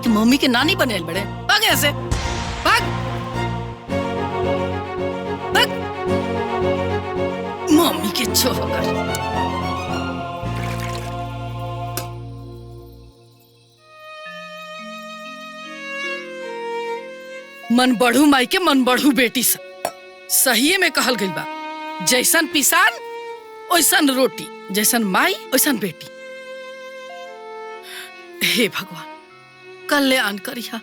कि मम्मी के नानी बनेल बड़े। भाग ऐसे भाग भाग। कुछ होकर। मन बढ़ू माई के मन बढ़ू बेटी सा, सही में कहल गई बा, जैसन पिसान वैसन रोटी, जैसन माई वैसन बेटी। हे भगवान कल्याण करिया।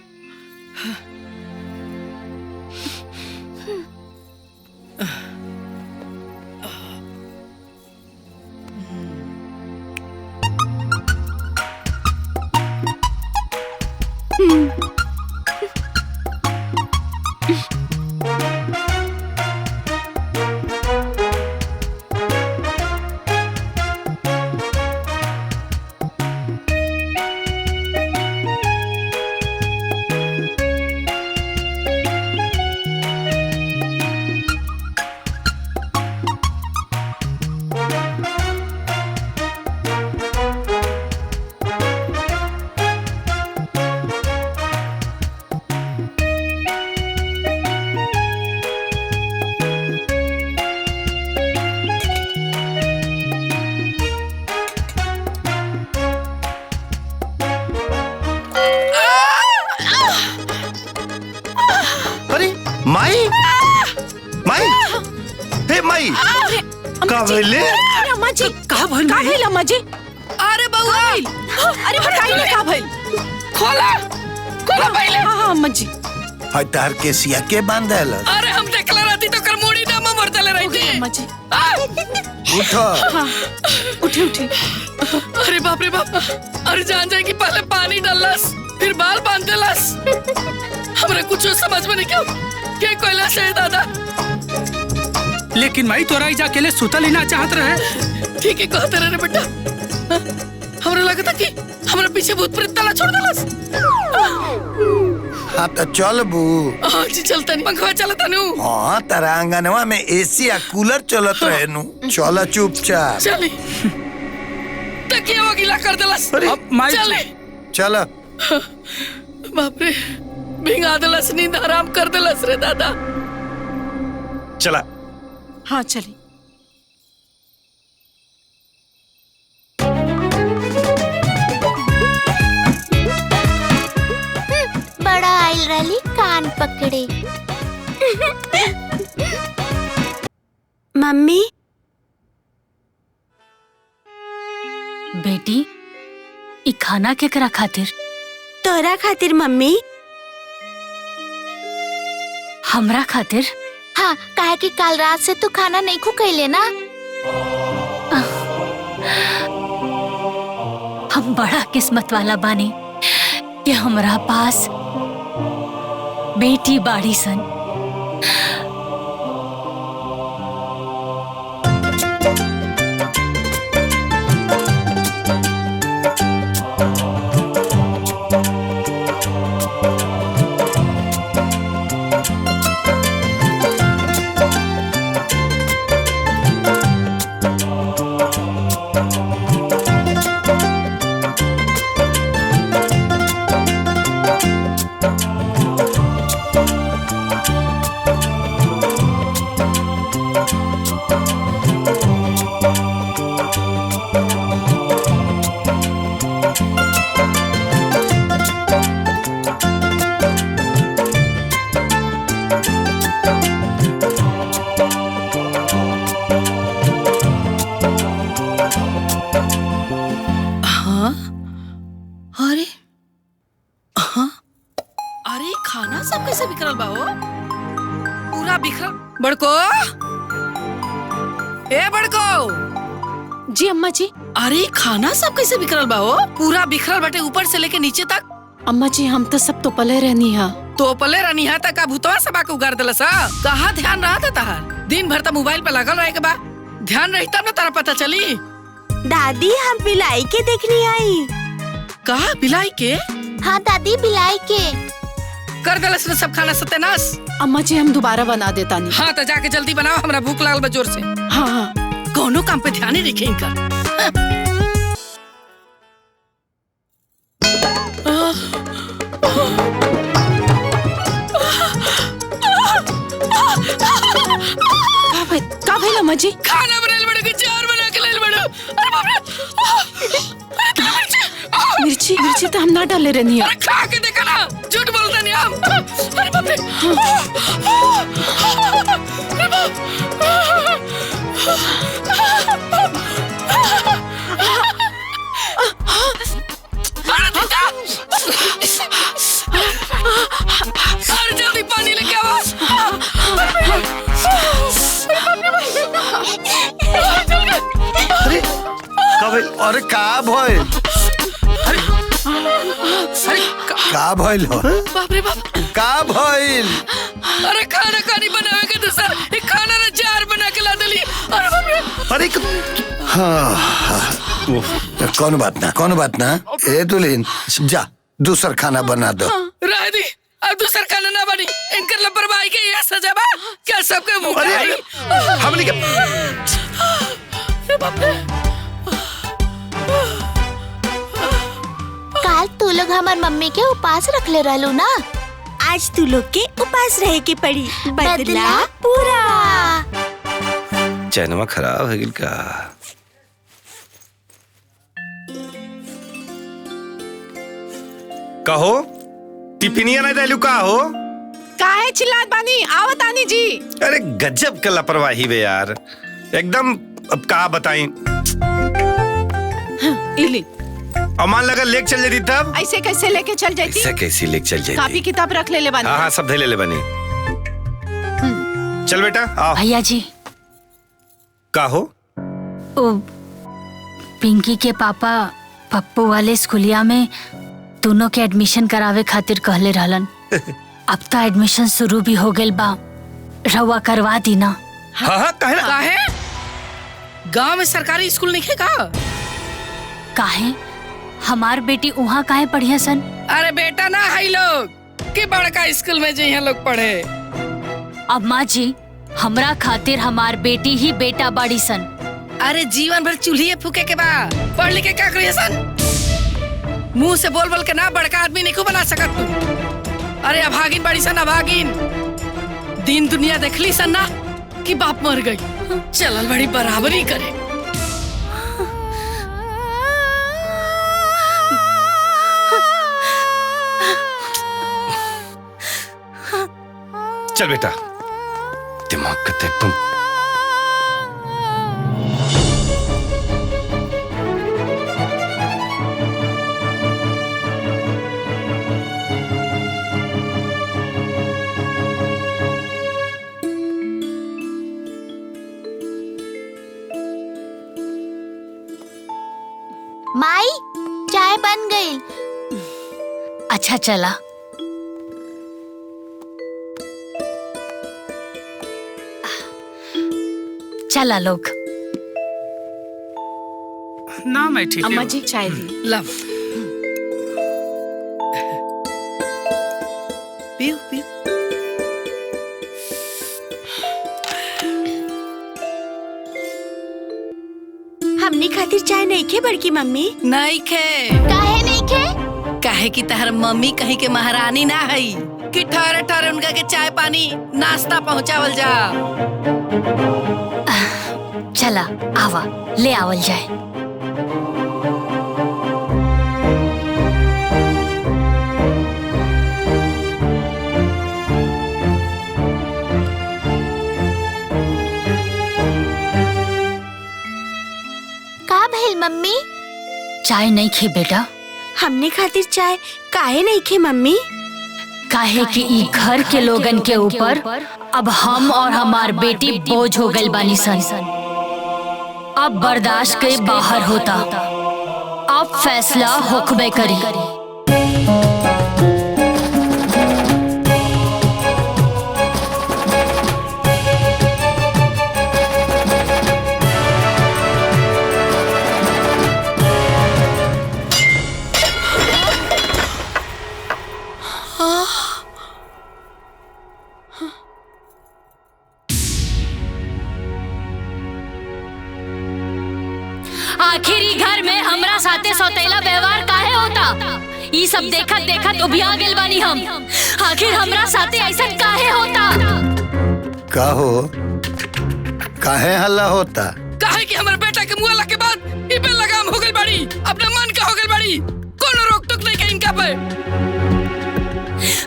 माई माई हे माई का भइले? अम्मा जी का भइल अम्मा जी? अरे बउआ, अरे बताइए का भइल? खोला खोला पहले। हां अम्मा जी। हाय तार के सिया के बांधल? अरे हम देखला रहती तो कर मुड़ी ना में मरतले रहती। अम्मा जी उठो। हां उठी उठी। अरे बाप रे बाप, अरे जान जाए कि पहले पानी डालस फिर बाल बांध देलस। हमरे कुछ समझ में नहीं क्यों के कोयला से दादा। लेकिन माई तोरा ही जाके ले सुतल ही ना चाहत रहे। ठीक है कहते रहे बेटा, हमरा लगता कि हमरा पीछे भूत प्रेत तला छोड़ देलस। हाँ तो चल बू। हाँ जी चलता नहीं, पंखा चलता नहीं। हाँ तारा आंगनवा में एसी या कूलर चलत रहे नु। चला चुपचाप। चली तकिया वो गीला कर देलस। चले चला। बाप रे, भिंगा देलस, नींद हराम कर देलस रे दादा। चला। हाँ चली। बड़ा आइल रही कान पकड़े। मम्मी बेटी ई खाना केकरा खातिर? तोरा खातिर मम्मी। हमरा खातिर? हाँ, काहे कि कल रात से तू खाना नहीं खुकैले ना। हम बड़ा किस्मत वाला बानी कि हमरा पास बेटी बाड़ी सन। खाना सब कैसे बिखरल बा हो? पूरा बिखरल। बड़को, ए बड़को। जी अम्मा जी। अरे खाना सब कैसे बिखरल बा हो? पूरा बिखरल बाटे ऊपर से लेके नीचे तक। अम्मा जी हम तो सब तो पले रहनी है। तो पले रहनी है तक भूतवा सबा के उगार देलस। कहाँ ध्यान रहा था तहार? दिन भर तो मोबाइल पे लगल रहे के बा। ध्यान रही तब ना तारा पता चली। दादी हम बिलाई के देखनी आई। कहा बिलाई के? हाँ दादी बिलाई के। कर देलस न सब खाना सत्यानाश। अम्मा जी हम दोबारा बना देता नहीं। हाँ तो जाके जल्दी बनाओ, हमरा भूख लागल बा जोर से। हाँ हाँ। कोनो काम पे ध्यान ही रखे इनका। का भइल अम्मा जी? खाना बनल बड़े के जा मिर्ची मिर्ची तो हम ना डाले रहनी है। खा के देखा ना, झूठ बोलता नहीं हम। अरे बाप रे। अरे जल्दी पानी लेके आओ। अरे का भइल? का भइल हो? बाप रे बाप। का भइल? अरे खाना खानी बनावे के तो सर एक खाना ना जार बना के ला दली। अरे बाप रे। अरे कौन बात ना। ए दुल्हन जा दूसर खाना बना दो। रह दी, अब दूसर खाना ना बनी। इनकर लापरवाही के ये सजा बा क्या सबके मुंह में? हमने के बाप रे। काल तू लोग हमार मम्मी के उपास रख ले रहलू ना। आज तू लोग के उपास रहे के पड़ी। बदला पूरा। चैनवा खराब है गिल का। कहो टिफिनिया नहीं देलू का हो? काहे चिल्लात बानी? आवत आनी जी। अरे गजब का लापरवाही बे यार, एकदम। अब का बताई। इली अमान लगा लेक चल जाती तब। ऐसे कैसे लेके चल जाती? ऐसे कैसी लेक चल जाती? कापी किताब रख ले बानी। हाँ सब ले बनी। चल बेटा आओ। भैया जी का हो? ओ पिंकी के पापा पप्पू वाले स्कूलिया में दोनों के एडमिशन करावे खातिर कहले रहलन। अब तो एडमिशन शुरू भी हो गइल बा, रउआ करवा दी ना। हाँ काहे? गांव में सरकारी स्कूल नहीं है का? काहे? हमार बेटी वहाँ काहे पढ़िया सन? अरे बेटा ना है लोग कि बड़का स्कूल में जइहा लोग पढ़े। अब माँ जी हमरा खातिर हमार बेटी ही बेटा बाड़ी सन। अरे जीवन भर चूल्हे फूके के बाद पढ़ लिख के क्या करिए सन? मुंह से बोल बोल के ना बड़का आदमी नहीं को बना सकत तू। अरे अभागिन बड़ी सन, अभागिन। दिन दुनिया देखली सन ना कि बाप मर गई, चलल बड़ी बराबरी करे। चल बेटा, दिमाग का तेज तुम। माई चाय बन गई। अच्छा चला। चला लोग। ना मैं ठीक अम्मा जी चाय दी। लव पीऊ पीऊ। हमने खातिर चाय नहीं खे बड़की मम्मी। नहीं खे। काहे नहीं खे? काहे की तहर मम्मी कहीं के महारानी ना है कि ठहरे ठहरे उनका के चाय पानी नाश्ता पहुँचावल जा। चला आवा ले आवल जाए। का भइल मम्मी? चाय नहीं खे बेटा? हमने खातिर चाय काहे नहीं खे मम्मी? काहे कि ई घर के लोगन के ऊपर अब हम और हमार बेटी बोझ हो गइल बानी सन। अब बर्दाश्त के बाहर होता, अब फैसला होकबे करी। आखिरी घर में हमरा साथे सौतेला व्यवहार काहे होता? ई सब देखत देखत उबिया गेल बानी हम। आखिर हमरा साथे ऐसा काहे होता? का हो? काहे हल्ला होता? काहे कि हमर बेटा के मुआला के बाद ई पे लगाम हो गइल बाड़ी, अपना मन का हो गइल बाड़ी, कोनो रोक हक नहीं के इनका पे।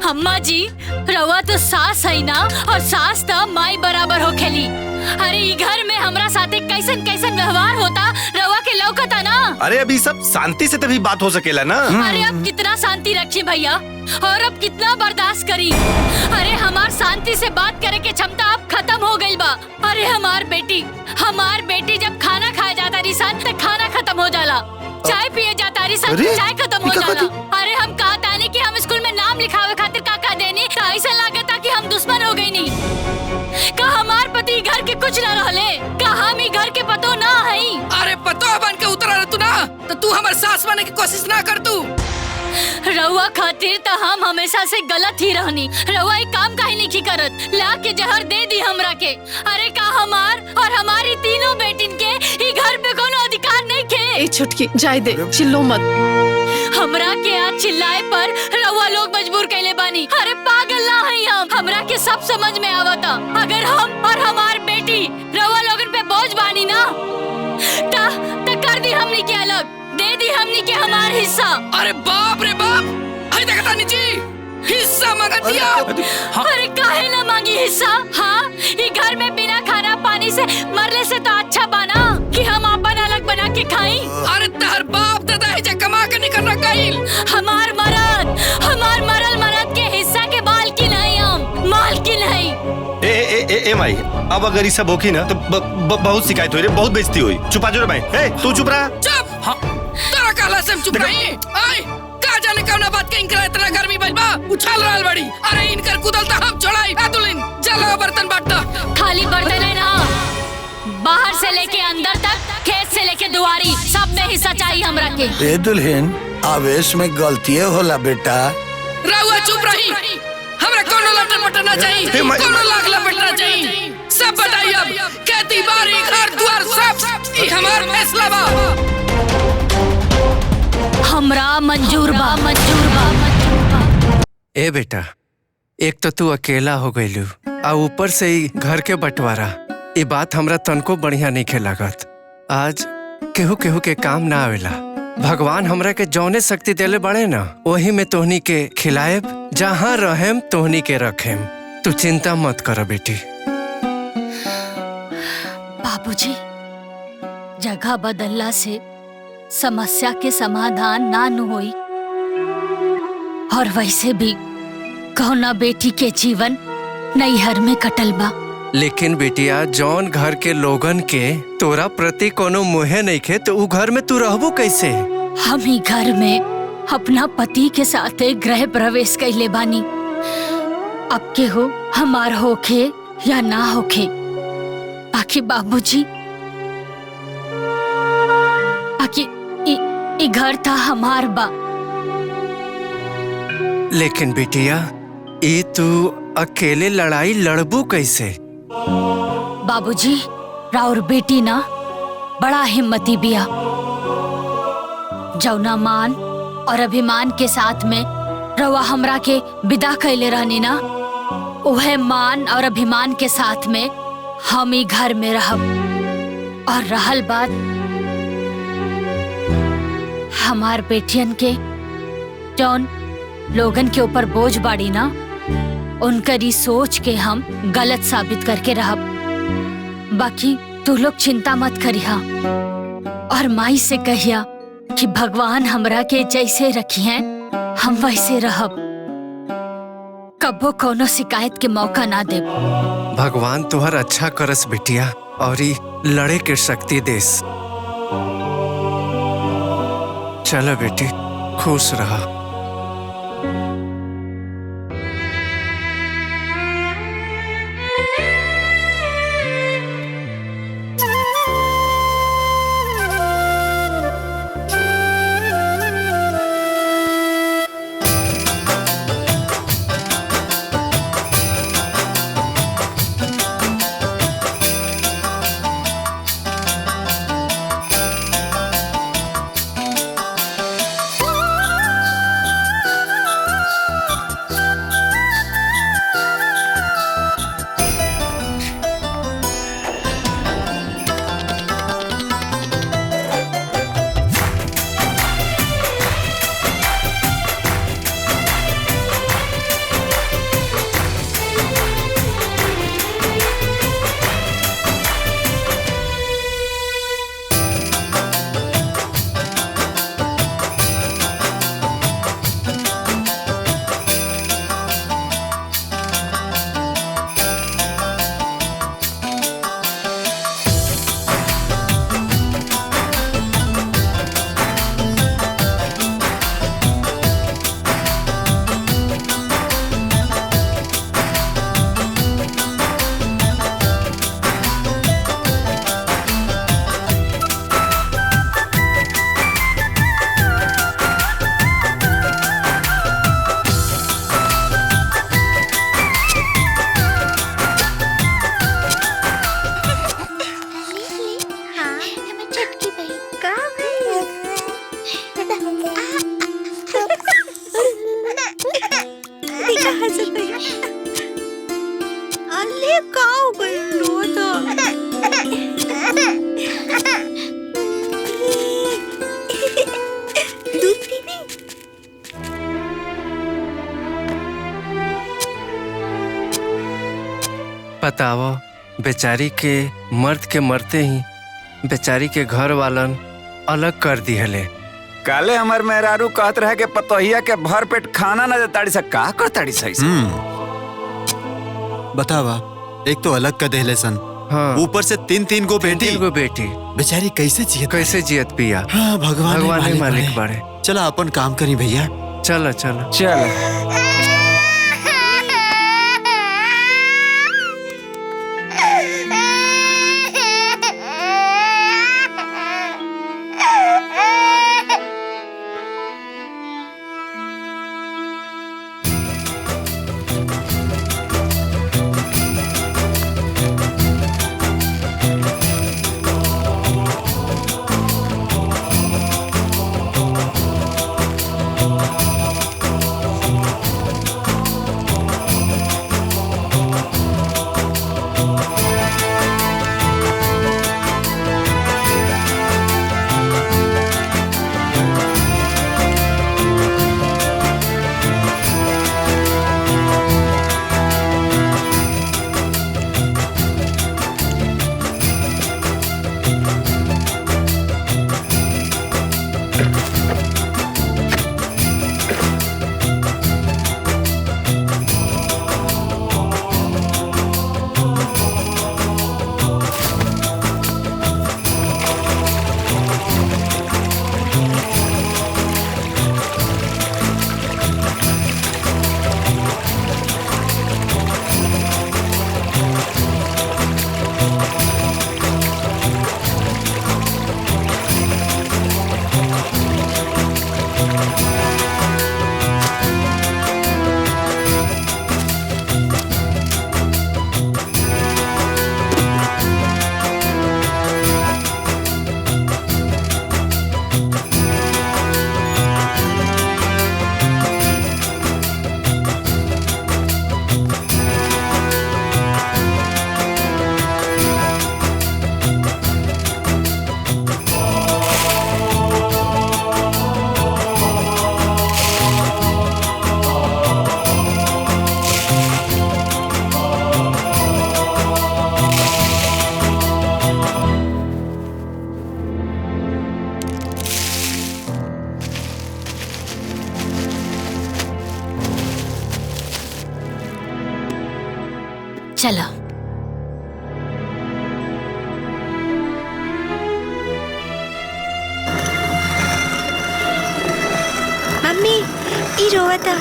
अम्मा जी रवा तो सास है ना, और सास तो माई बराबर हो खेली। अरे ई घर में हमरा साथे कैसन कैसन व्यवहार होता रवा के लौकता ना। अरे अभी सब शांति से तभी बात हो सकेला ना। अरे अब कितना शांति रखी भैया, और अब कितना बर्दाश्त करी। अरे हमार शांति से बात करे के क्षमता अब खत्म हो गई बा। अरे हमार बेटी जब खाना खाए जाता रिसान तो खाना खत्म हो जाला, चाय पिए जाता रिसान तो चाय खत्म हो जाला। अरे हम कहा तानी कि हम स्कूल में नाम लिखावे खातिर काका देनी, तो ऐसा लागता कि हम दुश्मन हो गई नी। का हमार पति घर के कुछ न रहले, का हम ही घर के पतो ना हई। अरे पतो बन के उतरा रह तू ना, तो तू हमारे सास बनने की कोशिश ना कर तू। रउआ खातिर तो हम हमेशा से गलत ही रहनी। रउआ एक काम काहे नहीं करत, ला के जहर दे दी हमरा के। अरे का हमार और हमारी तीनों बेटिन के ई घर पे कोनो अधिकार नहीं के। ए छुटकी जाए दे, चिल्लो मत। हमरा के आज चिल्लाए पर रउआ लोग मजबूर कैले बानी। अरे पागल ना हई हम, हमरा के सब समझ में आवता। अगर हम और हमार बेटी रउआ लोगन पे बोझ बानी ना, ता कर दी हमनी के अलग, दे दी हमनी के हमार हिस्सा। अरे बाप रे बाप, हाय देखता नीचे हिस्सा मांगा दिया। अरे काहे ना मांगी हिस्सा? हाँ, ये घर में बिना खाना पानी से मरले से तो अच्छा बना कि हम अपन अलग बना के खाई। अरे तहर बाप दादा है कमा के निकल रहा गइल। हमार मरल मरद के हिस्सा के बाल की नहीं, हम माल की नहीं। ए माई, अब अगर ये सब होगी ना तो बहुत शिकायत हुई रे, बहुत बेइज्जती हुई। चुपा जो रे भाई, तू चुप रहा। चुप। तेरा काला से चुप नहीं। आय का जाने कौन बात के इनकरा इतना गर्मी भइल बा, उछाल रहल बड़ी। अरे इनकर कुदल त हम छोड़ाई। आ दुलिन चलो बर्तन बांटता। खाली बर्तन है ना, बाहर से लेके अंदर तक, खेत से लेके दुआरी, सब में हिस्सा चाहिए हमरा के। ए दुल्हन, आवेश में गलतियां होला बेटा। रहुआ चुप रही, हमरा कोनो लटर मटर ना चाहिए, कोनो लाग लपेटना चाहिए। सब बताइए अब, खेती बाड़ी घर द्वार सब ई हमार फैसला बा। हमरा मंजूर बा। ए बेटा, एक तो तू अकेला हो गईलू, आ ऊपर से ही घर के बंटवारा। ये बात हमरा तनको बढ़िया नहीं खे लागत। आज केहू के काम ना आवेला। भगवान हमरा के जौने शक्ति देले बड़े ना, वही में तोहनी के खिलाएब, जहाँ रहेम तोहनी के रखेम। तू चिंता मत कर बेटी। बाबूजी, जगह बदलला से समस्या के समाधान ना न होई, और वैसे भी कौना बेटी के जीवन नैहर में कटल बा। लेकिन बेटिया, जौन घर के लोगन के तोरा प्रति कोनो मोहे नहीं खे, तो उ घर में तू रहबो कैसे? हम ही घर में अपना पति के साथ गृह प्रवेश कैले बानी। अब के हो हमार होखे या ना होखे, बाकी बाबूजी, बाकी ई घर था हमार बा। लेकिन बेटिया, ये तू अकेले लड़ाई लड़बू कैसे? बाबूजी, राउर बेटी ना बड़ा हिम्मती बिया। जौना मान और अभिमान के साथ में रवा हमरा के विदा कैले रहनी ना, उहे मान और अभिमान के साथ में हम ही घर में रहब। और रहल बात हमार बेटियन के, जौन लोगन के ऊपर बोझ बाड़ी ना, उनकरी सोच के हम गलत साबित करके रहब। बाकी तू लोग चिंता मत करिया, और माई से कहिया कि भगवान हमरा के जैसे रखी हैं हम वैसे रहब, कबो कोनो शिकायत के मौका ना दे। भगवान तुहर अच्छा करस बिटिया, और ई लड़े के शक्ति देस। चलो बेटी, खुश रहा। बताओ, बेचारी के मर्द के मरते ही बेचारी के घर वालन अलग कर दिहले। काले हमार मेहरारू कहत रहे के पतोहिया के भर पेट खाना न देताड़ी से का करताड़ी सही से। बतावा, एक तो अलग का देहले सन, हाँ। ऊपर से तीन गो बेटी। बेचारी कैसे जियत पिया। हाँ, भगवान ही मालिक बाड़े। चला अपन काम करी भैया। चलो। चलो। मम्मी, ई रोवता।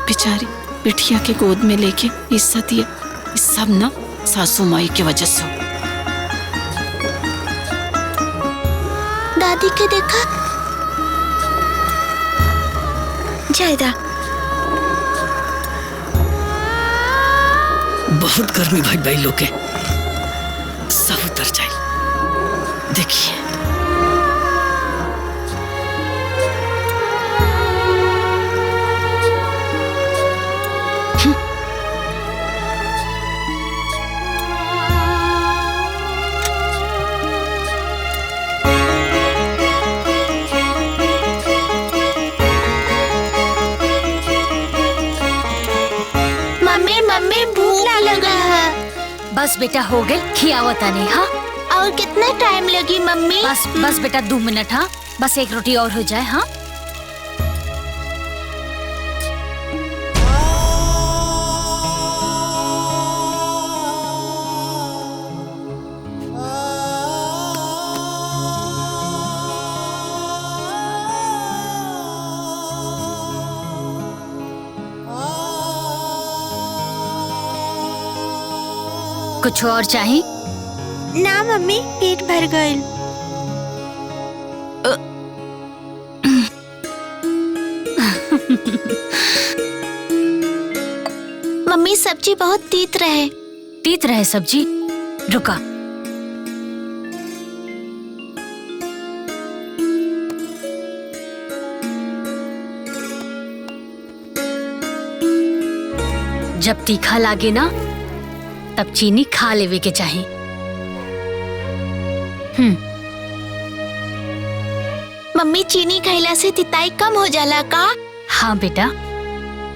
बेचारी बिटिया के गोद में लेके हिस्सा दिया। इस सब ना सासू माई की वजह से। दादी के देखा जायदा। बहुत गर्मी भाई लोग के सब उतर जाए। देखिए बस बेटा हो गए, खियावता नहीं। हाँ, और कितना टाइम लगी मम्मी? बस बेटा 2 मिनट। हाँ, बस एक रोटी और हो जाए। हाँ, कुछ और चाहिए? ना मम्मी, पेट भर गइल। मम्मी सब्जी बहुत तीत रहे। तीत रहे सब्जी? रुका। जब तीखा लागे ना तब चीनी खा लेवे के चाही। मम्मी चीनी खैला से तिताई कम हो जाला का? हाँ बेटा।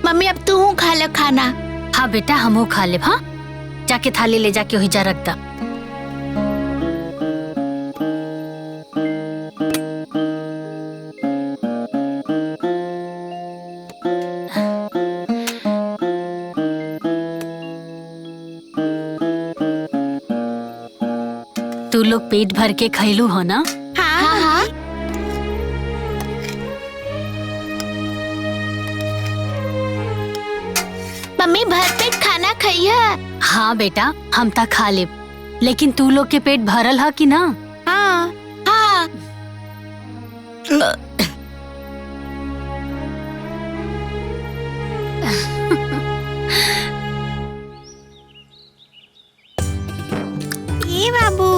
मम्मी अब तू खा ले खाना। हाँ बेटा हमहू खा ले। हाँ जाके थाली ले जाके वही जा रख दा। तू लोग पेट भर के खैलू हो ना? हाँ हाँ। मम्मी भरपेट खाना खइया। हाँ बेटा हम ता खा ले, लेकिन तू लोग के पेट भरल है कि ना? हाँ हाँ। ये बाबू।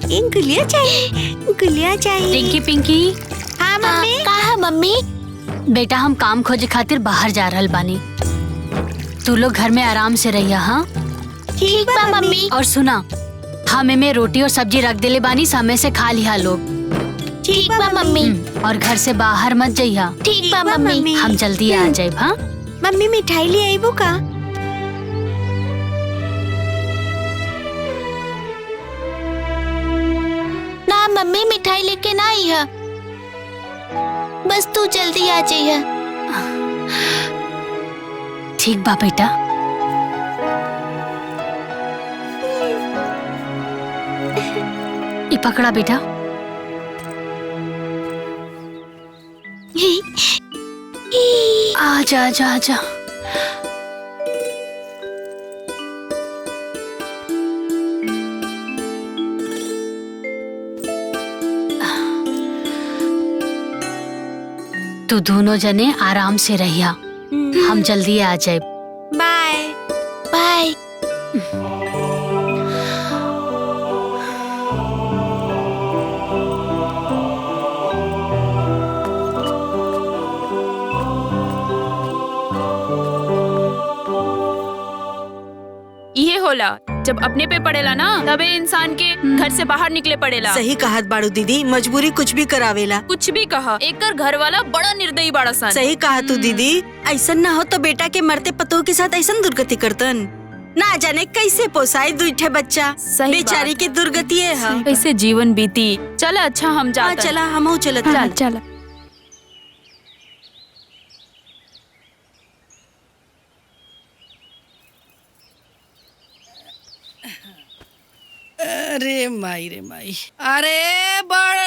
एक गुलिया चाहिए, गुलिया चाहिए। रिंकी पिंकी। हाँ मम्मी। कहा मम्मी? बेटा हम काम खोजे खातिर बाहर जा रहल बानी, तू लोग घर में आराम से रहिया। हाँ ठीक बा मम्मी। और सुना, हम में रोटी और सब्जी रख देले बानी, समय से खा लिया लोग। ठीक बा मम्मी। और घर से बाहर मत जइहा। ठीक बा मम्मी। हम जल्दी आ जाए। हाँ मम्मी मिठाई ले आईबू का? ना मम्मी मिठाई लेके ना आई है, बस तू जल्दी आ जाइए। ठीक बा बेटा। ये पकड़ा बेटा। आजा आजा आजा। तू दोनों जने आराम से रहिया, हम जल्दी आ जाए। Bye bye. ये होला जब अपने पे पड़ेला ना, तबे इंसान के घर से बाहर निकले पड़ेला। सही कहत बाड़ू दीदी, मजबूरी कुछ भी करावेला। कुछ भी कहा, एकर घर वाला बड़ा निर्दयी बाड़ा सन। सही कहा तू दीदी, ऐसा ना हो तो बेटा के मरते पतों के साथ ऐसा दुर्गति करतन, ना जाने कैसे पोसाए दूठे बच्चा। बेचारी के दुर्गति है। कैसे जीवन बीती। चला अच्छा हम जाते। चला हम चलत। चला। अरे माई रे माई, अरे बड़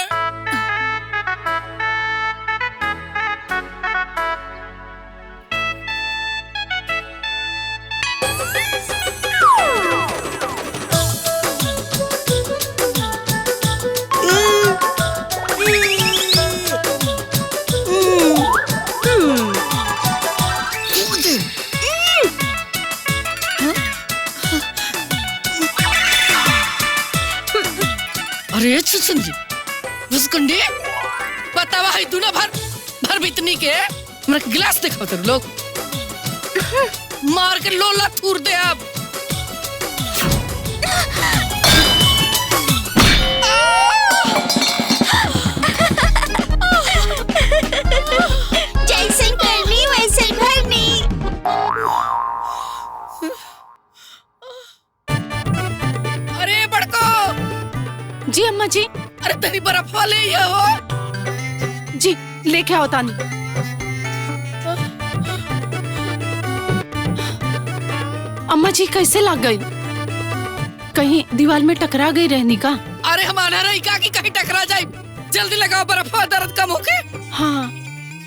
अरे सुसंजी घुसकुंडी बतावा है तू ना भर बितनी के हमरा गिलास देखो तेरे लोग मार के लोला थूर दे। अब जैसे करनी वैसे भरनी। अरे बड़को। जी अम्मा जी। अरे तेरी बर्फ वाले ही हो जी, लेके आओ तानी। अम्मा जी कैसे लग गई? कहीं दीवार में टकरा गई रहनी का? अरे हम आना रही का कि कहीं टकरा जाए। जल्दी लगाओ बर्फ, दर्द कम होके। हाँ।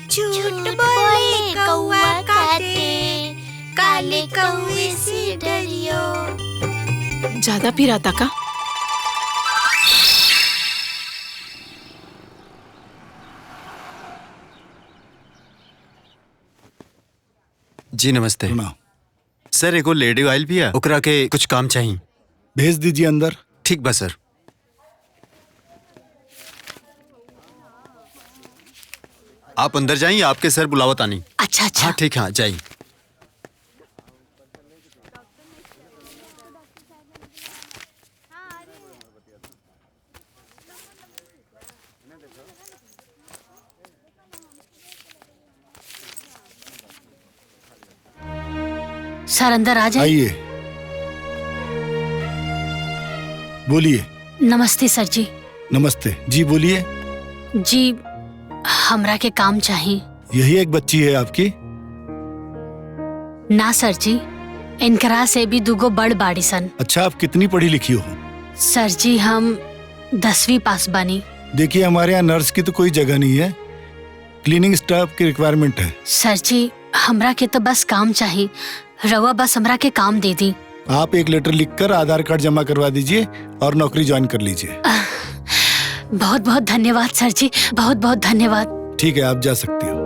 झूठ बोले कौवा काटे, काले कौवे से डरियो। ज्यादा पिराता का? जी नमस्ते। सर एगो लेडी ऑयल भी है, ओकरा के कुछ काम चाहिए। भेज दीजिए अंदर। ठीक बा सर। आप अंदर जाइए, आपके सर बुलावत आनी। अच्छा अच्छा। हाँ ठीक, हाँ जाइए। सर अंदर आ जाइए। आइए, बोलिए। नमस्ते सर जी। नमस्ते जी, बोलिए। जी हमरा के काम चाहिए। यही एक बच्ची है आपकी? ना सर जी, इनकरा से भी दुगो बड़ बाड़ी सन। अच्छा, आप कितनी पढ़ी लिखी हो? सर जी हम 10वीं पास बनी। देखिए, हमारे यहाँ नर्स की तो कोई जगह नहीं है, क्लीनिंग स्टाफ की रिक्वायरमेंट है। सर जी हमरा के तो बस काम चाहिए, रवा बस हमरा के काम दे दी। आप एक लेटर लिखकर आधार कार्ड जमा करवा दीजिए और नौकरी ज्वाइन कर लीजिए। बहुत बहुत धन्यवाद सर जी, बहुत बहुत धन्यवाद। ठीक है, आप जा सकती हो।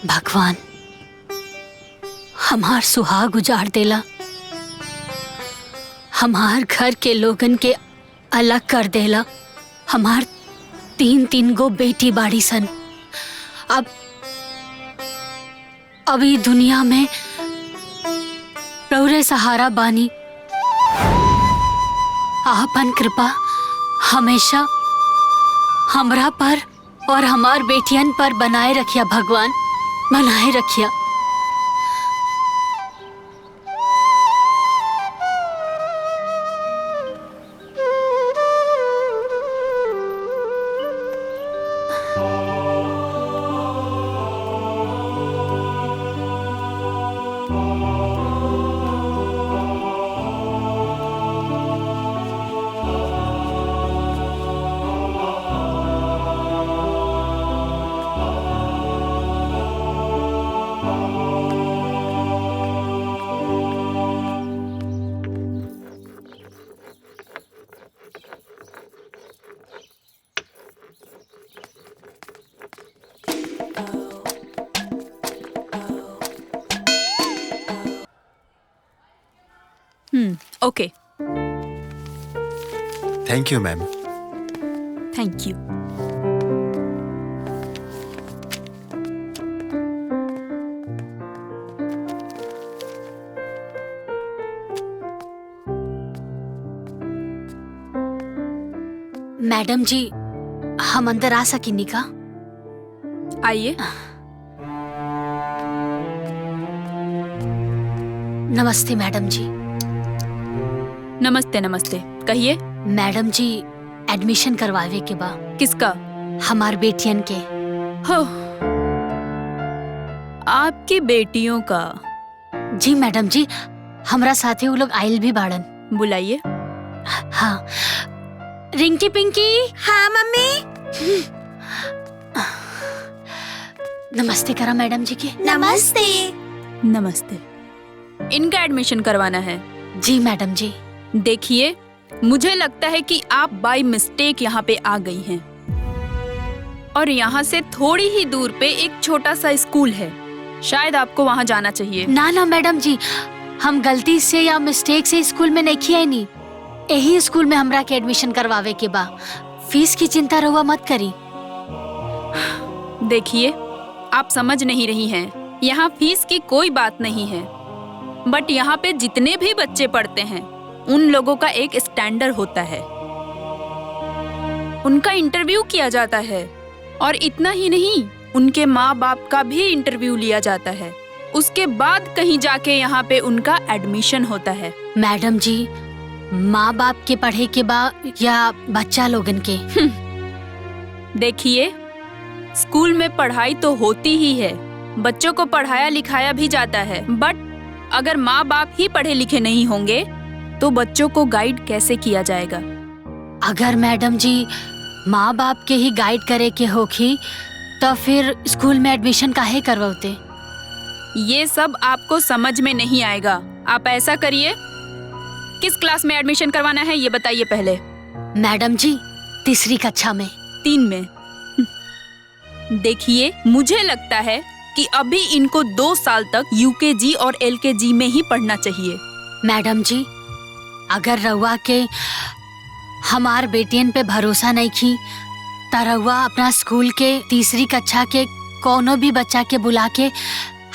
भगवान हमार सुहाग उजाड़ देला, हमार घर के लोगन के अलग कर देला। हमार 3 गो बेटी बाड़ी सन। अब ई दुनिया में रौरे सहारा बानी। आपन कृपा हमेशा हमरा पर और हमार बेटियन पर बनाए रखिया भगवान, बनाए रखिया। Okay, thank you ma'am. Thank you. Madam जी हम अंदर आ सकेंगी का? आइए। नमस्ते मैडम जी। नमस्ते नमस्ते, कहिए। मैडम जी एडमिशन करवावे के बा। किसका? हमार बेटियन के। हो, आपकी बेटियों का? जी मैडम जी, हमरा साथे वो लोग आयल भी बाड़न। बुलाइए। हाँ। रिंकी पिंकी। हाँ मम्मी। नमस्ते करा मैडम जी के। नमस्ते। नमस्ते। इनका एडमिशन करवाना है? जी मैडम जी। देखिए, मुझे लगता है कि आप बाय मिस्टेक यहाँ पे आ गई हैं। और यहाँ से थोड़ी ही दूर पे एक छोटा सा स्कूल है, शायद आपको वहाँ जाना चाहिए। ना ना मैडम जी, हम गलती से या मिस्टेक से स्कूल में नहीं आई नहीं। यही स्कूल में हमरा के एडमिशन करवावे के बा। फीस की चिंता रहुआ मत करी। देखिए, आप समझ नहीं रही हैं। यहाँ फीस की कोई बात नहीं है, बट यहाँ पे जितने भी बच्चे पढ़ते हैं उन लोगों का एक स्टैंडर्ड होता है। उनका इंटरव्यू किया जाता है, और इतना ही नहीं, उनके माँ बाप का भी इंटरव्यू लिया जाता है। उसके बाद कहीं जाके यहाँ पे उनका एडमिशन होता है। मैडम जी, माँ बाप के पढ़े के बा या बच्चा लोगन के? देखिए, स्कूल में पढ़ाई तो होती ही है, बच्चों को पढ़ाया लिखाया भी जाता है, बट अगर माँ बाप ही पढ़े लिखे नहीं होंगे तो बच्चों को गाइड कैसे किया जाएगा? अगर मैडम जी माँ बाप के ही गाइड करे के होखी तो फिर स्कूल में एडमिशन काहे करवाते? ये सब आपको समझ में नहीं आएगा। आप ऐसा करिए, किस क्लास में एडमिशन करवाना है ये बताइए पहले। मैडम जी, तीसरी कक्षा में। 3 में। देखिए, मुझे लगता है कि अभी इनको 2 साल तक यूकेजी और एलकेजी में ही पढ़ना चाहिए। मैडम जी, अगर रउआ के हमार बेटियन पे भरोसा नहीं की तो रउआ अपना स्कूल के तीसरी कक्षा के कोनो भी बच्चा के बुला के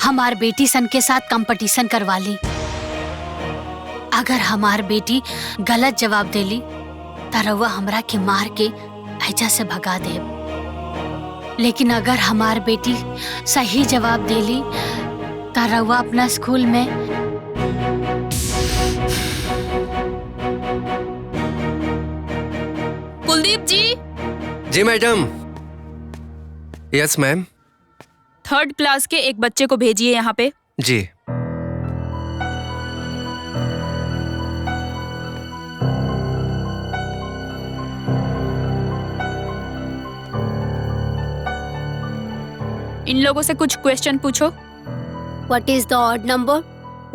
हमार बेटी सन के साथ कंपटीशन करवा ली। अगर हमार बेटी गलत जवाब देली तो रउआ हमरा के मार के ऐजा से भगा दे। लेकिन अगर हमार बेटी सही जवाब देली तो रउआ अपना स्कूल में कुलदीप जी। जी madam. Yes ma'am. 3rd class के एक बच्चे को भेजिए यहाँ पे। जी। इन लोगों से कुछ क्वेश्चन पूछो। What is the odd number?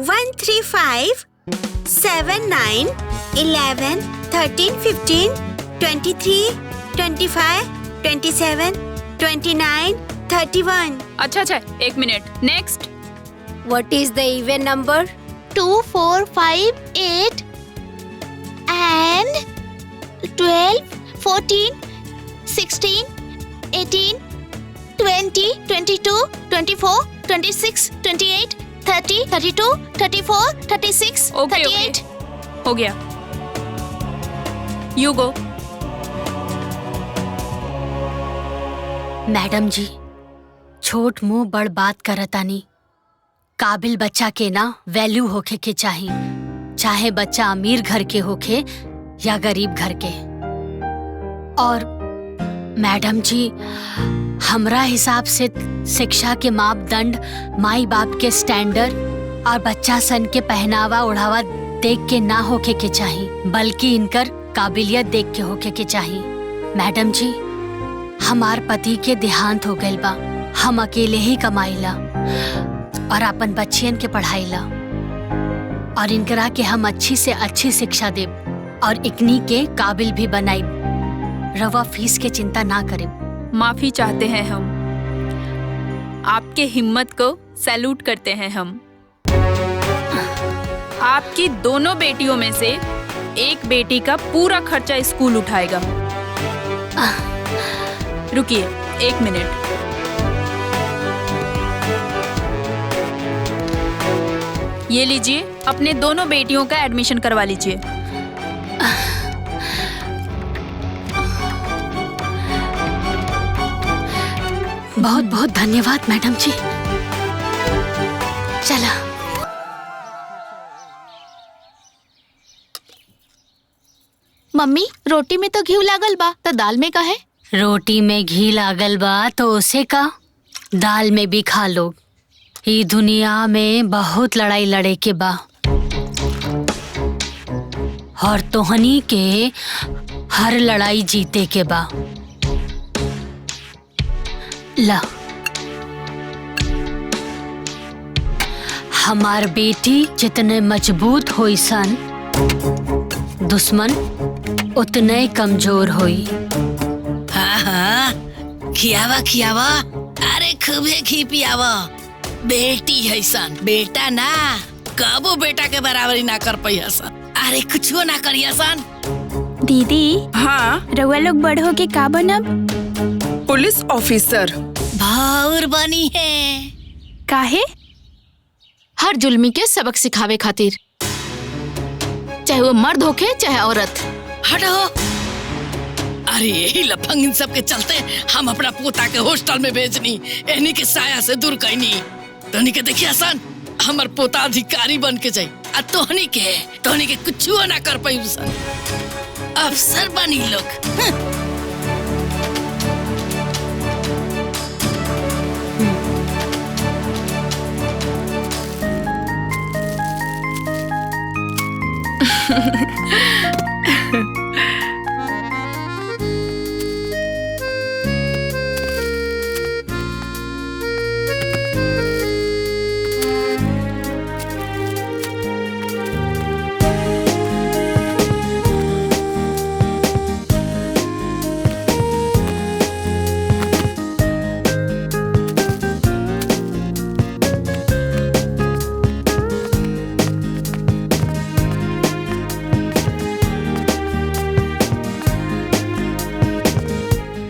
1, 3, 5, 7, 9, 11, 13, 15, 23, 25, 27, 29, 31. अच्छा, 1 minute. Next. What is the even number? 2, 4, 5, 8 and 12, 14, 16, 18, 20, 22, 24, 26, 28, 30, 32, 34, 36, ओके, 38. हो गया। You go. मैडम जी, छोट मुंह बड़ बात करतानी। काबिल बच्चा के ना वैल्यू होखे के चाहिए, चाहे बच्चा अमीर घर के होखे या गरीब घर के। और मैडम जी, हमरा हिसाब से शिक्षा के मापदंड माई बाप के स्टैंडर्ड और बच्चा सन के पहनावा ओढ़ावा देख के ना होके के चाहिए, बल्कि इनकर काबिलियत देख के होके के चाहिए। मैडम जी, हमार पति के देहांत हो गइल बा। हम अकेले ही कमाईला और अपन बच्चियन के पढ़ाईला, और इनकरा के हम अच्छी से अच्छी शिक्षा देब और इकनी के काबिल भी बनाई। रवा फीस के चिंता ना करे। माफी चाहते हैं हम। आपके हिम्मत को सैल्यूट करते हैं हम। आपकी दोनों बेटियों में से एक बेटी का पूरा खर्चा स्कूल उठाएगा। रुकिए 1 मिनट। ये लीजिए, अपने दोनों बेटियों का एडमिशन करवा लीजिए। बहुत बहुत धन्यवाद मैडम जी। चला। मम्मी, रोटी में तो घी लागल बा, तो दाल में का है? रोटी में घी लागल बा तो उसे का दाल में भी खा लो। ई दुनिया में बहुत लड़ाई लड़े के बा, और तोहनी के हर लड़ाई जीते के बा। ला, हमार बेटी जितने मजबूत होई सन, दुश्मन उतने कमजोर होई। हाँ हाँ, खियावा खियावा, अरे खूबे घी पियावा। बेटी है सन, बेटा ना कबो बेटा के बराबरी ना कर पाई सन। अरे कुछ ना करिए सन। दीदी हाँ रउआ लोग बड़ हो के का बनब? Police officer. भाउर बनी है। काहे? हर जुल्मी के सबक सिखावे खातिर, चाहे वो मर्द होके चाहे औरत। हटो। अरे यही लफंग सब के चलते हम अपना पोता के हॉस्टल में भेजनी, एनी के साया से दूर कहनी। तोहनी के देखिए सन, हमर पोता अधिकारी बन के जाई, आ तोहनी के कुछ ना कर पाई सन। अफसर बनी लोग।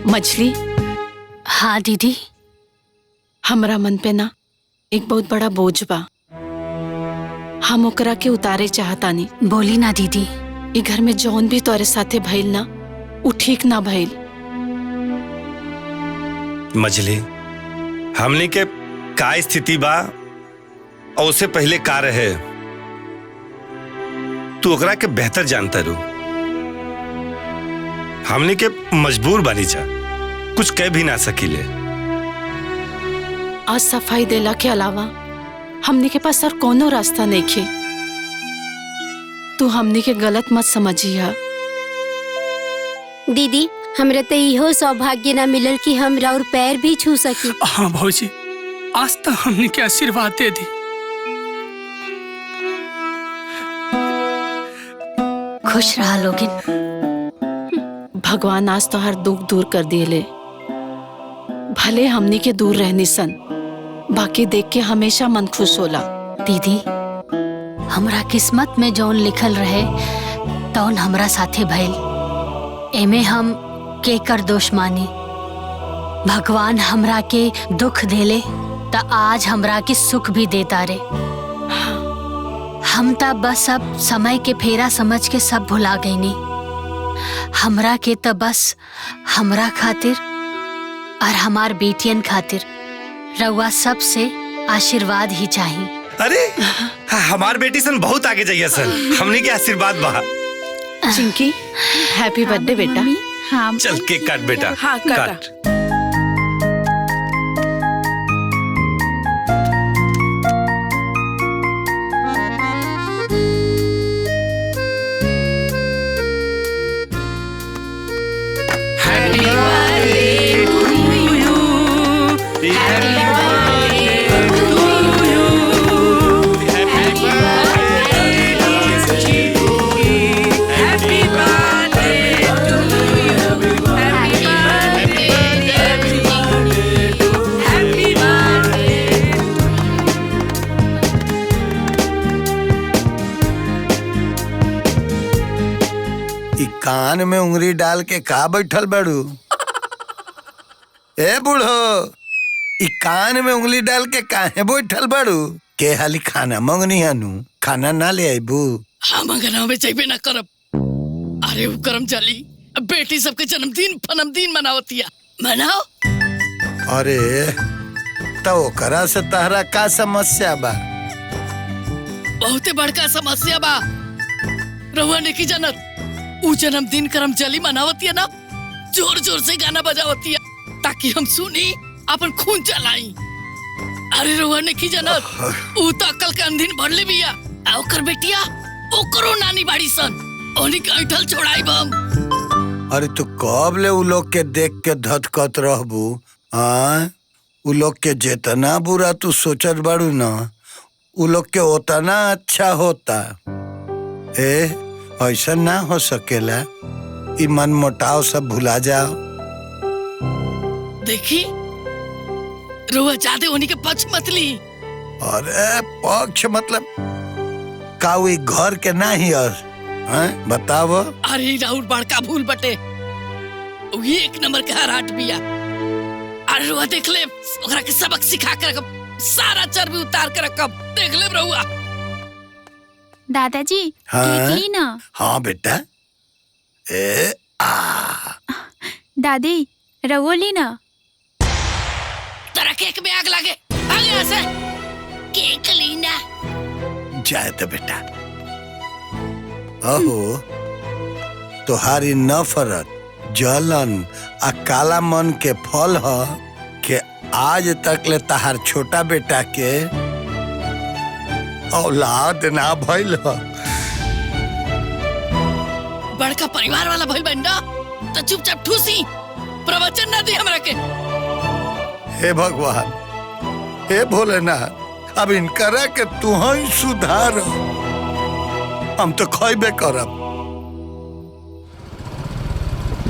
मछली। हाँ दीदी। हमरा मन पे ना एक बहुत बड़ा बोझ बा, हम ओकरा के उतारे चाहतानी। बोली ना दीदी। ई घर में जौन भी तोरे साथे भइल ना, उ ठीक ना भइल। मछली, हमनी के का स्थिति बा और उससे पहले का रहे, तू ओकरा के बेहतर जानता रू। हमनी के मजबूर बानी जा, कुछ कह भी ना सकीले। आज सफाई देला के अलावा हमने के पास और कोनो रास्ता नहीं खे। तू हमने के गलत मत समझिया। दीदी हमरा तो इहो सौभाग्य ना मिलल कि हम राउर पैर भी छू सकी। हाँ भौजी, आज तक हमने के आशीर्वाद दे दी। खुश रहा लोगिन। भगवान आज तो हर दुख दूर कर दिए। भले हमनी के दूर रहनी सन, बाकी देख के हमेशा मन खुश होला। दीदी हमरा किस्मत में जौन लिखल रहे तौन हमरा साथे भइल, एमे हम के कर दोष मानी। भगवान हमरा के दुख देले त आज हमरा के सुख भी देता रे। हम त बस अब समय के फेरा समझ के सब भुला गईनी। हमरा के त बस हमरा खातिर और हमार बेटियन खातिर रउआ सब से आशीर्वाद ही चाहिए। अरे हमार बेटी सन बहुत आगे जाइए सन, हमनी के आशीर्वाद बा। चिंकी हैप्पी बर्थडे बेटा। हाँ चल केक काट बेटा। हाँ काट। कान में उंगली डाल के का बैठल बड़ू? ए बूढ़ो, ई कान में उंगली डाल के काहे बैठल बड़ू? के हाली खाना मंगनी हनु, खाना ना ले आईबू? हाँ मंगना में चाहिए ना करब। अरे वो करम चली, बेटी सबके जन्मदिन फनमदिन मनावतिया, मनाओ। अरे तो ओकरा से तहरा का समस्या बा? बहुते बड़का समस्या बा। रहुआ ने की जनत उ जन्मदिन करमचली मनावतिया ना, जोर जोर से गाना बजावतिया ताकि हम सुनी अपन खून चलाई। अरे रहुआ ने की जनत उ तो अक्ल के अंधीन भरले बिया। ओकर बेटिया ओकरो नानी बाड़ी सन, ओनी के ऐठल छोड़ाई बम। अरे तू कब ले उ लोग के देख के धधकत रहबू? उ लोग के जितना बुरा तू सोचत बाड़ू ना, उ लोग के उतना अच्छा होता। ऐसा ना हो सकेला, ई मन मोटाव सब भुला जाओ। देखी रुआ जादे होने के पक्ष मत ली। अरे पक्ष मतलब का उ घर के ना ही और हैं बताव। अरे राउर बड़का भूल बटे, वही एक नंबर के हराट बिया। अरे रुआ देख ले, ओकरा के सबक सिखा के रखब, सारा चर्बी उतार के रखब, देख ले रहुआ। दादाजी हाँ? केक ली ना। हाँ बेटा। ए दादी रवो ली ना। तेरा केक में आग लगे, भाग यहाँ से। केक ली ना। जाए तो बेटा। अहो तुहारी नफरत, जलन आ काला मन के फल ह के आज तक ले तहार छोटा बेटा के औलाद ना भइल ह। बड़का परिवार वाला भइल बंडा तो चुपचाप ठूसी, प्रवचन ना दी हमरा के। हे भगवान, हे भोलेनाथ, अब इनकरा के तू ही सुधार। हम तो खइबे करब।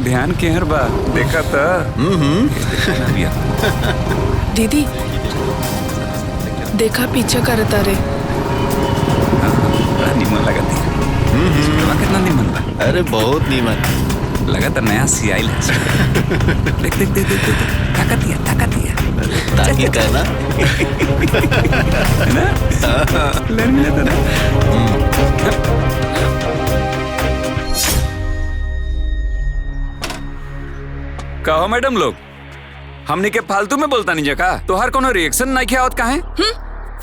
ध्यान केहर बा देखा था। दीदी देखा पीछे करता रे। बड़ा नीमन लगा थी। कितना नीमन बा। अरे बहुत नीमन लगा था, नया सियाइल है। देख देख देख देख ताकत दिया ताकि कहना है ना। लेन मिला था ना। कहो मैडम लोग, हमने के फालतू में बोलता नहीं जका, तो हर कोनो रिएक्शन नहीं किया होत काहे?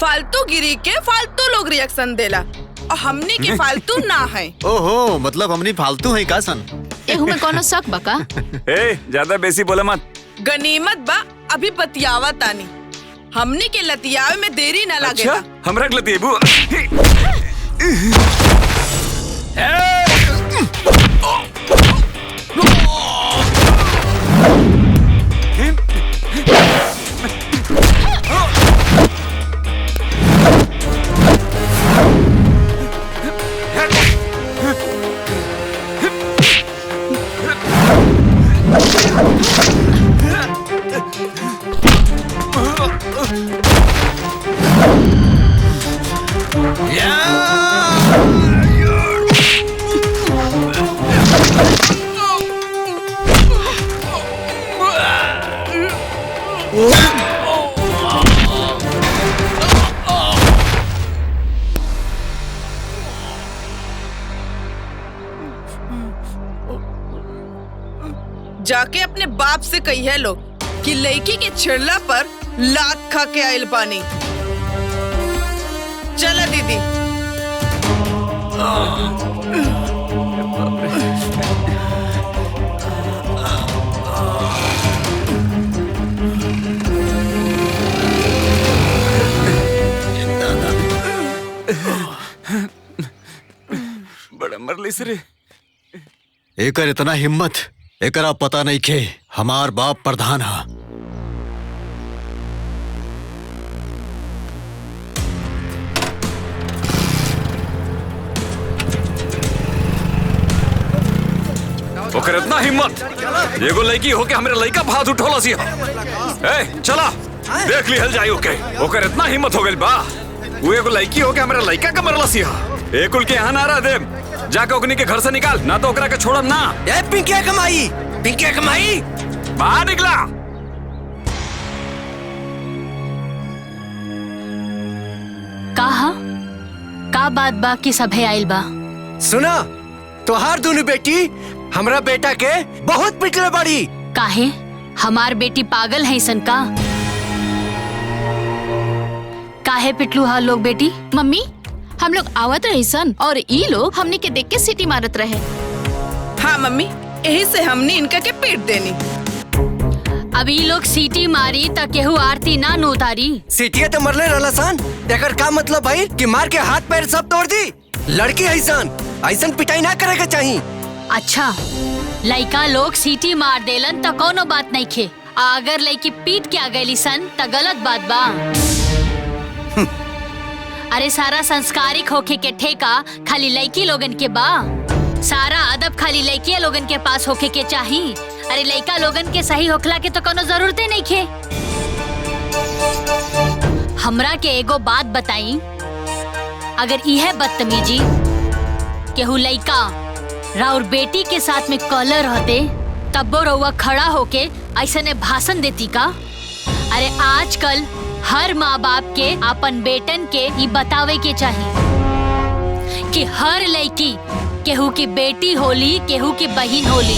फालतू गिरी के फालतू लोग रिएक्शन देला और हमने के फालतू ना है। ओहो, मतलब हमनी फालतू है का सन? एहू में कोनो शक बका? ए ज्यादा बेसी बोला मत। गनीमत बा अभी बतियावा तानी, हमने के लतियावे में देरी न लगेगा। अच्छा हमरा के लतियबू। जाके अपने बाप से कही है लोग कि लड़की के छिड़ला पर लात खा के आयल पानी। चला दीदी। बड़ा मरलिस रे। एकर इतना हिम्मत, एकरा पता नहीं के हमार बाप प्रधान हा। ओकर इतना हिम्मत, एगो लड़की होके हमरे लड़का पर हाथ उठौला सी। ए चला देख ली हल जाई। ओकर इतना हिम्मत हो गइल बा, वो एगो लड़की होके हमरे लड़का का मरला सी। ए कुल के यहाँ ना रह दे, जाके ओकनी के घर से निकाल, ना तो ओकरा के छोड़ब ना। ए पिंकिया कमाई, पिंकिया कमाई बाहर निकला। का बात बा कि सभे आइल बा? सुना, तोहार दोनों बेटी हमरा बेटा के बहुत पिटले बड़ी। काहे? हमार बेटी पागल है सन का? काहे पिटलू हा लोग बेटी? मम्मी हम लोग आवत रही सन और ई लोग हमने के देख के सीटी मारत रहे। हाँ मम्मी, यही से हमने इनका के पीट देनी। अब ई लोग सीटी मारी त केहू आरती ना न उतारी। सीटिया तो मरले रहला सन, एकर का मतलब भाई कि मार के हाथ पैर सब तोड़ दी? लड़की ऐसन ऐसन पिटाई ना करे के चाहिए। अच्छा, लड़का लोग सीटी मार देलन त कोनो बात नहीं खे, अगर लड़की पीट के आ गईली सन त गलत बात बा। अरे सारा संस्कारिक होके के ठेका खाली लड़की लोगन के बा, सारा अदब खाली लड़किया लोगन के पास होके के चाही। अरे लड़का लोगन के सही होखला के तो कोनो जरूरते नहीं खे। हमरा के एगो बात बताई, अगर यह बदतमीजी केहू लइका राउर बेटी के साथ में कॉलर रहते तब वो रउआ खड़ा होके ऐसने भाषण देती का? अरे आजकल हर माँ बाप के अपन बेटन के ये बतावे के चाहिए कि हर लड़की केहू की बेटी होली, केहू की बहन होली।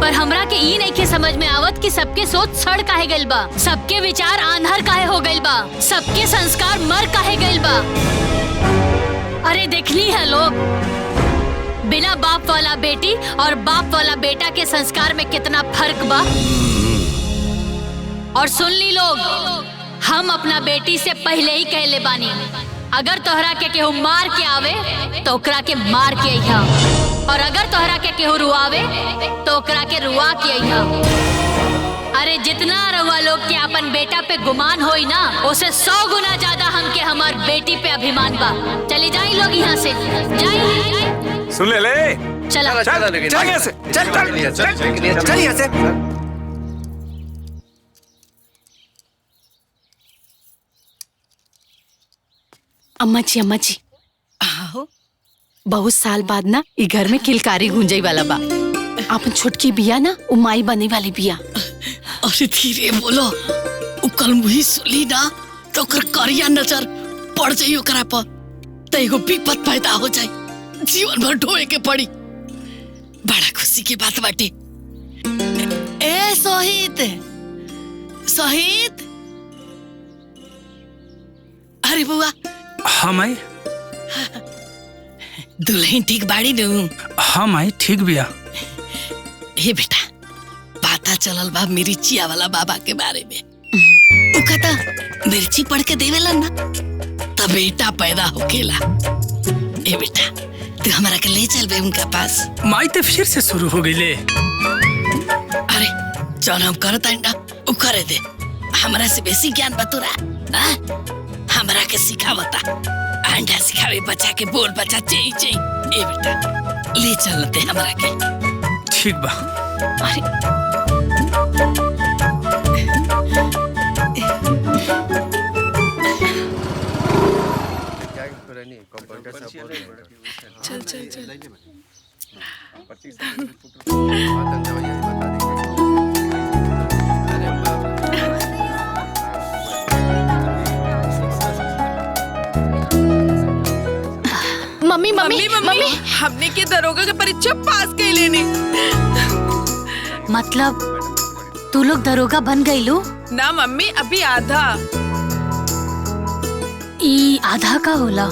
पर हमरा के ई नहीं के समझ में आवत कि सबके सोच सड़ काहे गइल बा, सबके विचार आंधर काहे हो गइल बा, सबके संस्कार मर काहे गइल बा। अरे देखली है लोग, बिना बाप वाला बेटी और बाप वाला बेटा के संस्कार में कितना फर्क बा। और सुन ली लोग, हम अपना बेटी से पहले ही कहले बानी, अगर तोहरा के केहू मार के आवे तो ओकरा के मार के अइहा, और अगर तोहरा के केहू रुआवे तो ओकरा के रुआ के अइहा। अरे जितना रउआ लोग के अपन बेटा पे गुमान होई ना, उसे 100 गुना ज्यादा हमके हमार बेटी पे अभिमान बा। चले जाई लोग यहाँ से, जाई। सुन ले चला चल यहाँ से, चल यहाँ से। अम्मा जी बहुत साल बाद ना ई घर में किलकारी गूंजई वाला बा। अपन छोटकी बिया ना उमाई बने वाली बिया। अरे धीरे बोलो, उ कल मुही सुली ना तो ओकर करिया नजर पड़ जाई ओकरा पर, त एगो विपत पैदा हो जाई, जीवन भर ढोए के पड़ी। बड़ा खुशी की बात बाटे। ए शहीद, शहीद, अरे बुआ। हाँ माई। दुल्हन ठीक बाड़ी नू? हाँ माई ठीक बिया। हे बेटा, पता चलल बा मिर्चिया वाला बाबा के बारे में। उ कहता मिर्ची पढ़ के देवेला ना तब बेटा पैदा होकेला। ए बेटा, तू हमारा के ले चल बे उनका पास। माई तो फिर से शुरू हो गई ले। अरे जौन हम करता है ना उ करे दे, हमरा से बेसी ज्ञान बतुरा। हमरा के सिखावता, अंडा सिखावे बच्चा के, बोल बच्चा चई चई। ए बेटा ले चलते हमरा के। ठीक बा। चल चल चल। मम्मी मम्मी मम्मी, हमने के दरोगा के परीक्षा पास कर लेनी। मतलब तू लोग दरोगा बन गई लो? ना मम्मी, अभी आधा। ई आधा का होला?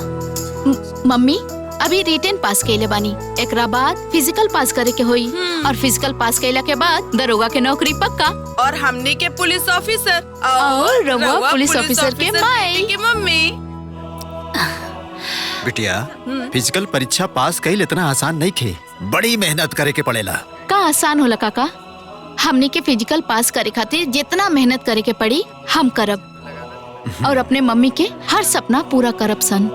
मम्मी अभी रिटन पास कैले बानी, एकरा बाद फिजिकल पास करे के होई, और फिजिकल पास कैला के बाद दरोगा के नौकरी पक्का। और हमने के पुलिस ऑफिसर, और रवा पुलिस ऑफिसर के माई के मम्मी। बिटिया, फिजिकल परीक्षा पास कईल इतना आसान नहीं थे, बड़ी मेहनत करे के पड़ेला। का आसान होला काका? हमने के फिजिकल पास करे खातिर जितना मेहनत करे के पड़ी हम करब, और अपने मम्मी के हर सपना पूरा करब सन।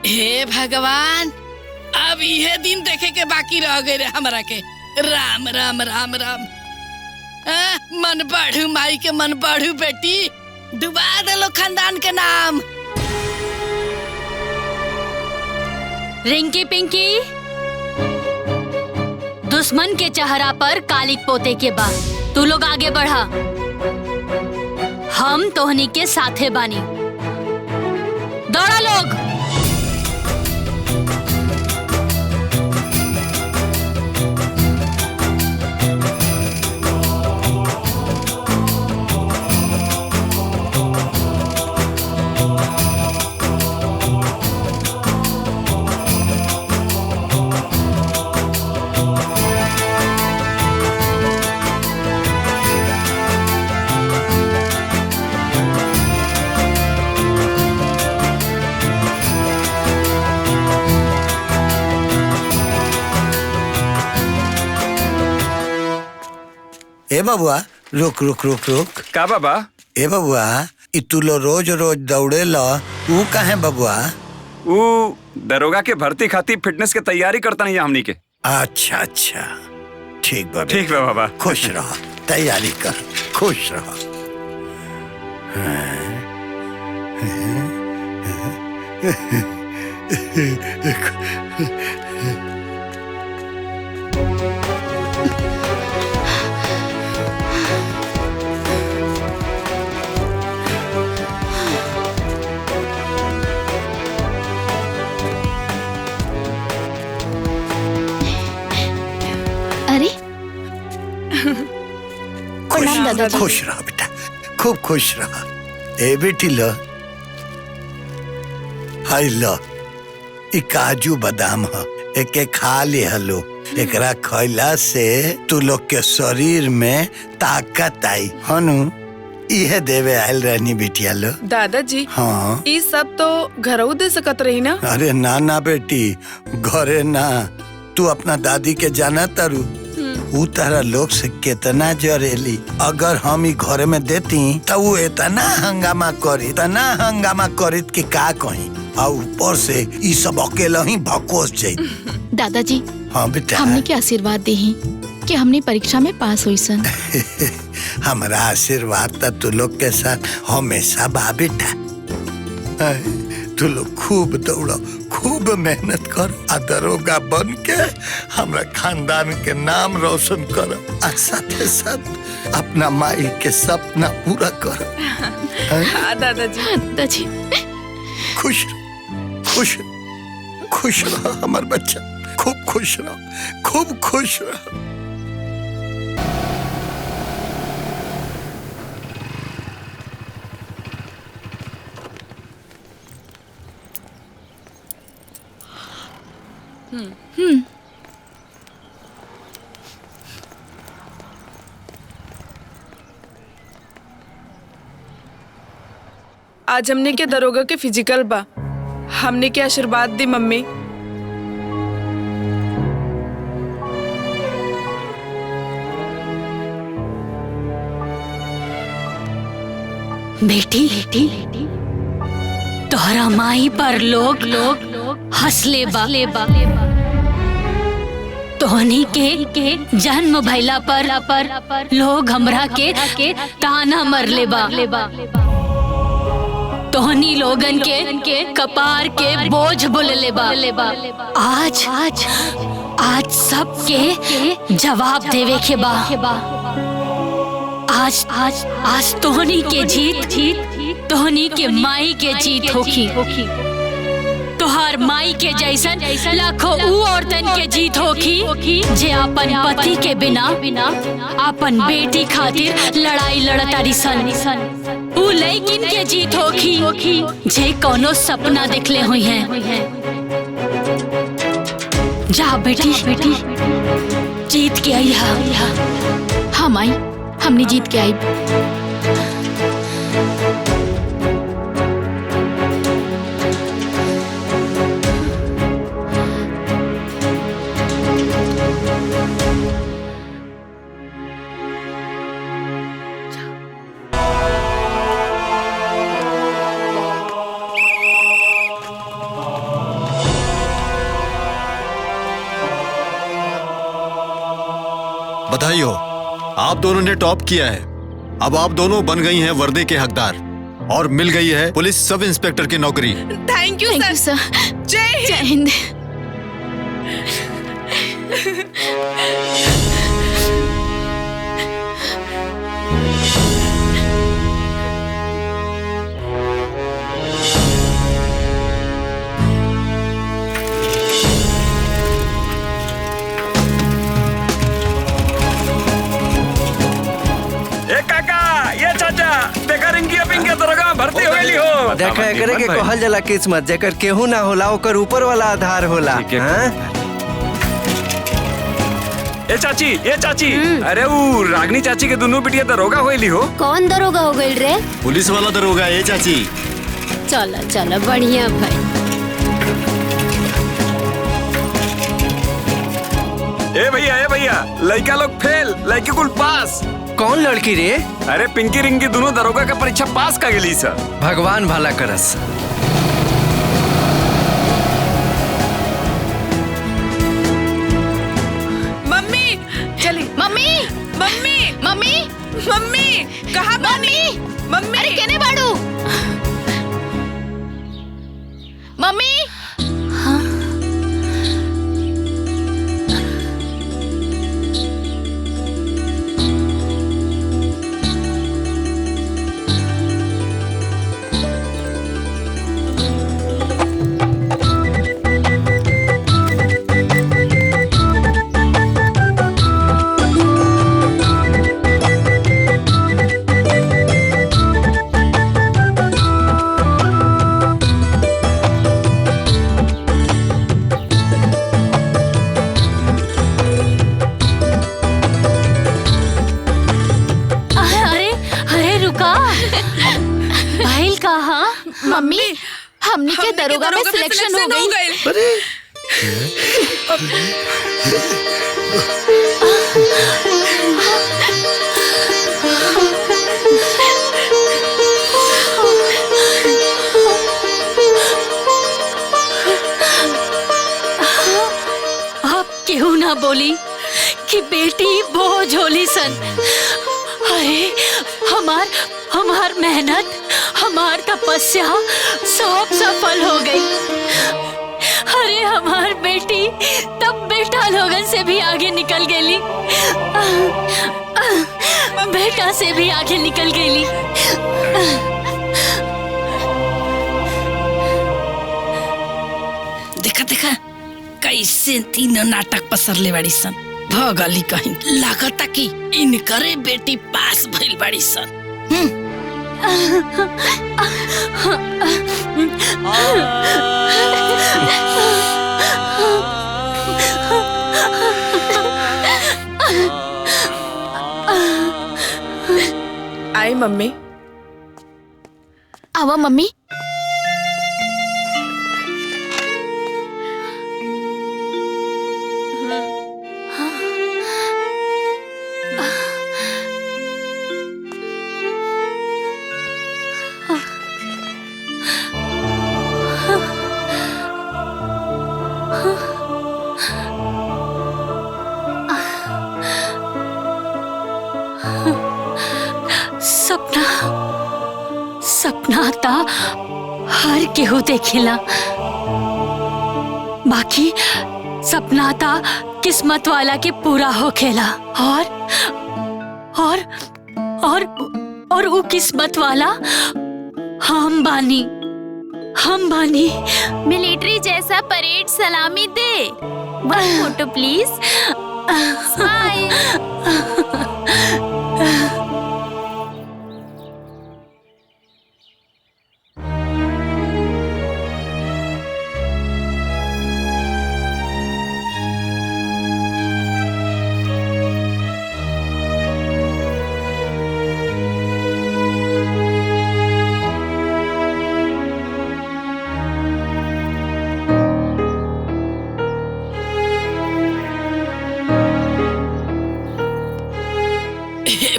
हे भगवान, अब यह दिन देखे के बाकी रह गए रे हमरा के। राम राम राम राम। मन बढ़ू माई के मन बढ़ू बेटी, डुबा दलो खानदान के नाम। रिंकी पिंकी, दुश्मन के चेहरा पर कालिक पोते के बाद तू लोग आगे बढ़ा, हम तोहनी के साथे बानी। दौड़ा लोग। ए बबुआ रुक रुक रुक रुक। का बाबा? ए बबुआ इ तू लो रोज रोज दौड़े ला ऊ काहे बबुआ? ऊ दरोगा के भर्ती खातिर फिटनेस के तैयारी करता नहीं हमनी के। अच्छा अच्छा ठीक बा ठीक बा बाबा। खुश रह, तैयारी कर, खुश रह। अरे खुश रह बेटा, खूब खुश रह। ए बेटी लो, हाय लो, इ काजू बादाम ह, एके खा ले हलो। एकरा खैला से तू लोग के शरीर में ताकत आई हनु। इहे देवे आयल रहनी बिटिया लो। दादाजी हाँ ये सब तो घरों दे सकत रही ना? अरे ना ना बेटी, घरे ना। तू अपना दादी के जाना तारू, ऊ तारा लोग से कितना जरेली। अगर हम ही घरे में देती तो वो इतना हंगामा करी कि का कहीं। और ऊपर से ये सब अकेला ही भकोस जाई। दादाजी हाँ बेटा, हमने के आशीर्वाद दी कि हमने परीक्षा में पास हुई सन। हमारा आशीर्वाद तो तू लोग के साथ हमेशा बा बेटा। तू लोग खूब दौड़ो, खूब मेहनत कर, आ दरोगा बन के हमरा खानदान के नाम रोशन कर, और साथे साथ अपना माई के सपना पूरा कर। हाँ दादाजी। दादाजी खुश खुश खुश रहो हमार बच्चा, खूब खुश रहो, खूब खुश रहो। आज हमने के दरोगा के फिजिकल बा, हमने के आशीर्वाद दी मम्मी। बेटी तोहरा माई पर लोग हंसले बा। तोहनी के जन्म भइला पर लोग हमरा के ताना मरले बा। तोहनी लोगन के कपार के बोझ बोलले बा। आज सबके जवाब देवे के बा। आज तोहनी के जीत तोहनी के माई के जीत होखी। तोहार माई के जैसन लाखों ऊ औरतन के जीत होखी जे अपन पति के बिना अपन बेटी खातिर लड़ाई लड़तारी सन। ऊ लइकिन के जीत होखी जे कोनो सपना देखले हुई हैं। जा बेटी जीत के आई। हाँ माई, हमने जीत के आई। बधाई हो, आप दोनों ने टॉप किया है। अब आप दोनों बन गई हैं वर्दी के हकदार और मिल गई है पुलिस सब इंस्पेक्टर की नौकरी। थैंक यू सर। जय हिंद। भर्ती हो गई हो। देखा एकरे के कहल जाला किस्मत, जेकर केहू ना होला ओकर ऊपर वाला आधार होला। ए चाची, अरे वो रागनी चाची के दोनों बिटिया दरोगा होइली हो। कौन दरोगा हो गई रे? पुलिस वाला दरोगा। ए चाची चलो बढ़िया भाई। ए भैया लड़का लोग फेल, लड़की कुल पास। कौन लड़की रे? अरे पिंकी रिंकी दोनों दरोगा का परीक्षा पास कर गेली सर। भगवान भला करस। मम्मी चली। मम्मी मम्मी मम्मी मम्मी कहाँ मम्मी मम्मी अरे केने बाड़ू? मम्मी मम्मी हमनी के दरोगा में सिलेक्शन हो गई। अरे आप क्यों ना बोली कि बेटी बोझ होली सन। अरे हमार मेहनत, हमार तपस्या सब सफल हो गई। अरे हमार बेटी तब बेटा लोगन से भी आगे निकल गई, बेटा से भी आगे निकल गई। देखा देखा कैसे तीनों नाटक पसरले बाड़ी सन। भगली कहीं लागता कि इनकरे बेटी पास भइल बाड़ी सन। आई मम्मी। आवा मम्मी। सपना ता हर केहू देखेला, बाकी सपना ता किस्मत वाला के पूरा होखेला। और वो किस्मत वाला हम बानी। मिलिट्री जैसा परेड सलामी दे। वन फोटो प्लीज। स्माइल।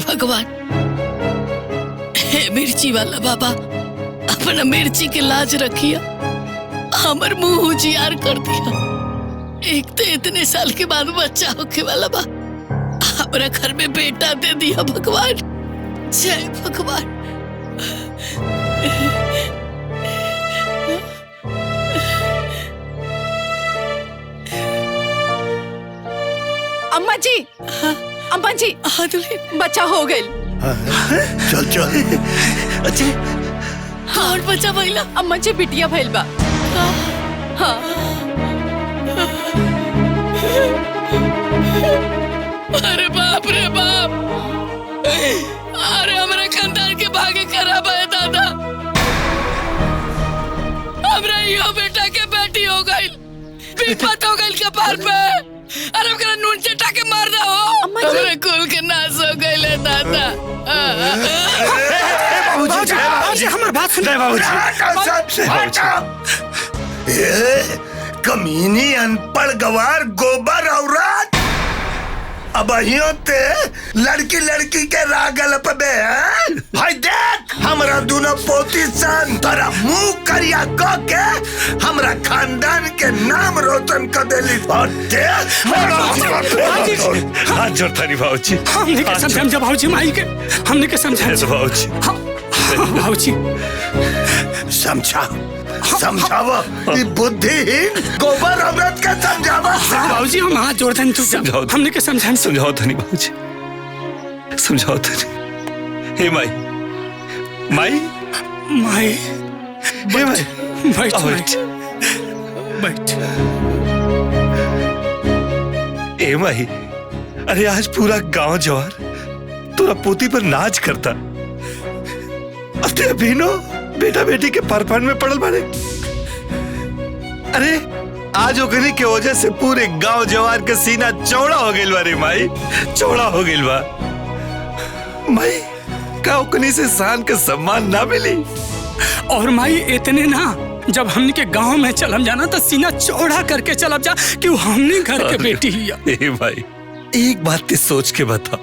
भगवान, हे मिर्ची वाला बाबा, अपना मिर्ची के लाज रखिया, हमर मुंह उजियार कर दिया। एक तो इतने साल के बाद बच्चा होके वाला बा, हमरा घर में बेटा दे दिया भगवान। जय भगवान। अम्मा जी, अम्मा जी, बच्चा हो गई। चल चल। अच्छा और बच्चा भइला? अम्मा जी बिटिया भइल बा। हाँ। अरे बाप रे बाप, अरे हमारे खानदान के भाग्य खराब है दादा। हमरा यो बेटा के बेटी हो गई, विपत हो गई कपार पे। अरे हमरा नून चटा के मार दो। हमारे कुल के नाश हो गए दादा। बाबूजी हमारी बात सुनिए बाबूजी। कमीनी अनपढ़ गवार गोबर औरत, अब ते लड़की लड़की के रागल पे हैं? भाई देख हमरा दोनों पोती सन तोरा मुंह करिया क के हमरा खानदान के नाम रोशन कर देली। और हाथ जोड़ता नहीं भाऊजी। हमने के समझाएं भाऊजी माई के, हमने के समझाएं भाऊजी। भाऊजी समझावा बुद्धिहीन गोबर औरत का समझावा। भाऊजी हम हाथ जोड़ते हैं, समझाओ, हमने के समझाएं। समझाओ धनी भाऊजी, समझाओ धनी। हे माई माई माई हे माई बैठ बैठ बैठ। ए माई, अरे आज पूरा गांव जवार तोरा पोती पर नाच करता। अब तेरे बहनों बेटा बेटी के परपन में पड़ल बाड़े। अरे आज ओकनी के वजह से पूरे गांव जवार के सीना चौड़ा हो गइल बा रे माई, चौड़ा हो गइल बा। माई का ओकनी से शान के सम्मान ना मिली। और माई इतने ना, जब हमने के गांव में चलम जाना तो सीना चौड़ा करके चलब जा कि वो हमने घर के बेटी ही है। ए भाई एक बात ते सोच के बता,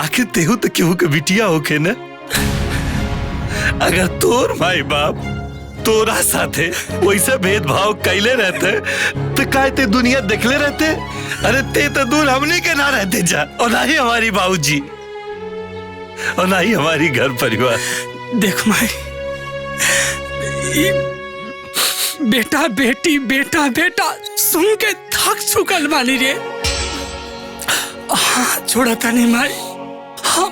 आखिर तेहू तो केहू के बिटिया होके ना। अगर तोर माई बाप तोरा साथे वैसे भेदभाव कैले रहते तो काय ते दुनिया देखले रहते। अरे ते तो दूर हमने के ना रहते जा, और ना ही हमारी बाबूजी, और ना ही हमारी घर परिवार। देख माई, बेटा बेटी बेटा बेटा सुन के थक चुकल बानी रे। हाँ छोड़ा नहीं माई, हम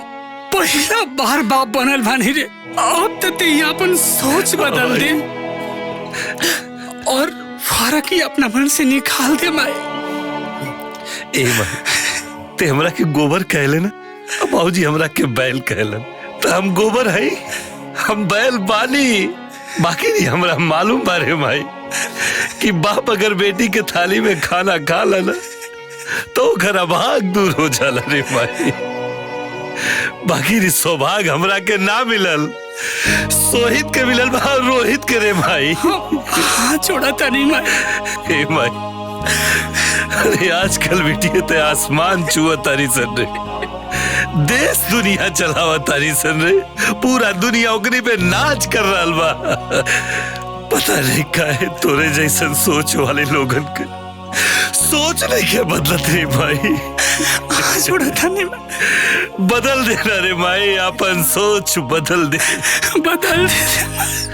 पहला बार बाप बनल बानी रे। अब तो ते अपन सोच बदल दे और फर्क ही अपना मन से निकाल दे माई। ए माई, ते हमरा के गोबर कहले ना, बाबूजी हमरा के बैल कहलन। तो हम गोबर है, हम बैल बानी। बाकी नहीं हमरा मालूम बारे माई कि बाप अगर बेटी के थाली में खाना खा लेना तो घर अभाग दूर हो जाला रे माई। बाकी सौभाग्य हमरा के ना मिलल, सोहित के मिलल बा, रोहित के रे माई। हाँ छोड़ा था नहीं माई। ए माई, अरे आजकल बेटी ते आसमान छुआ तारी सन रे, देश दुनिया चलावा तारी सन रे, पूरा दुनिया ओकनी पे नाच कर रहा बा। पता नहीं काहे तोरे जैसन सोच वाले लोगन के सोच नहीं क्या बदलत रे भाई। छोड़ा था नहीं, बदल देना रे माई, अपन सोच बदल दे, बदल दे।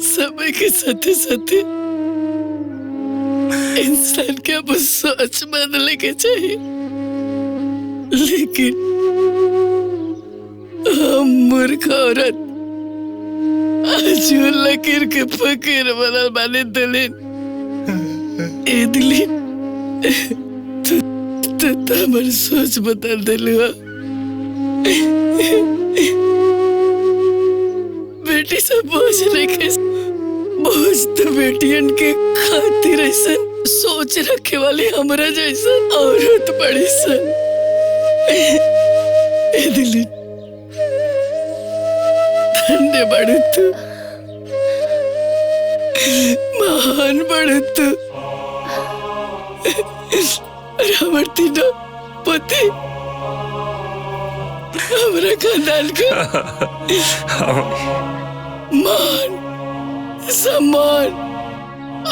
समय के साथे साथे इंसान के अब सोच बदलने के चाहिए, लेकिन हम मूर्ख औरत आज लकीर के फकीर बनल बानी। दिलीन ए दिलीन, तो हमारी सोच बदल दिलू। बेटी सब बोझ लेके, बोझ तो बेटियन के खातिर ऐसा सोच रखे वाली हमरा जैसा औरत बड़ी सन। ए दिलीन, धन्य बड़े तू, महान बड़े तू। हमर तीनों पोती हमरा खानदान का मान सम्मान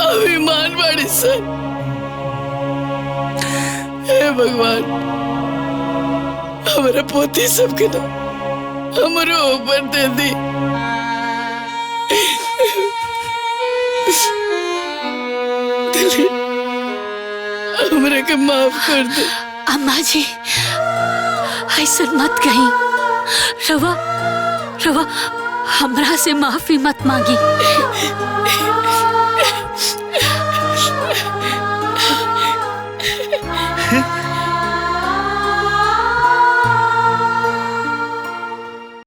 अभिमान बड़ी सन। हे भगवान हमारा पोती सबके ना हमारे ऊपर दे दी। हमरा के माफ कर दे। अम्मा जी ऐसा मत कहीं। रवा रवा हमरा से माफी मत मांगी।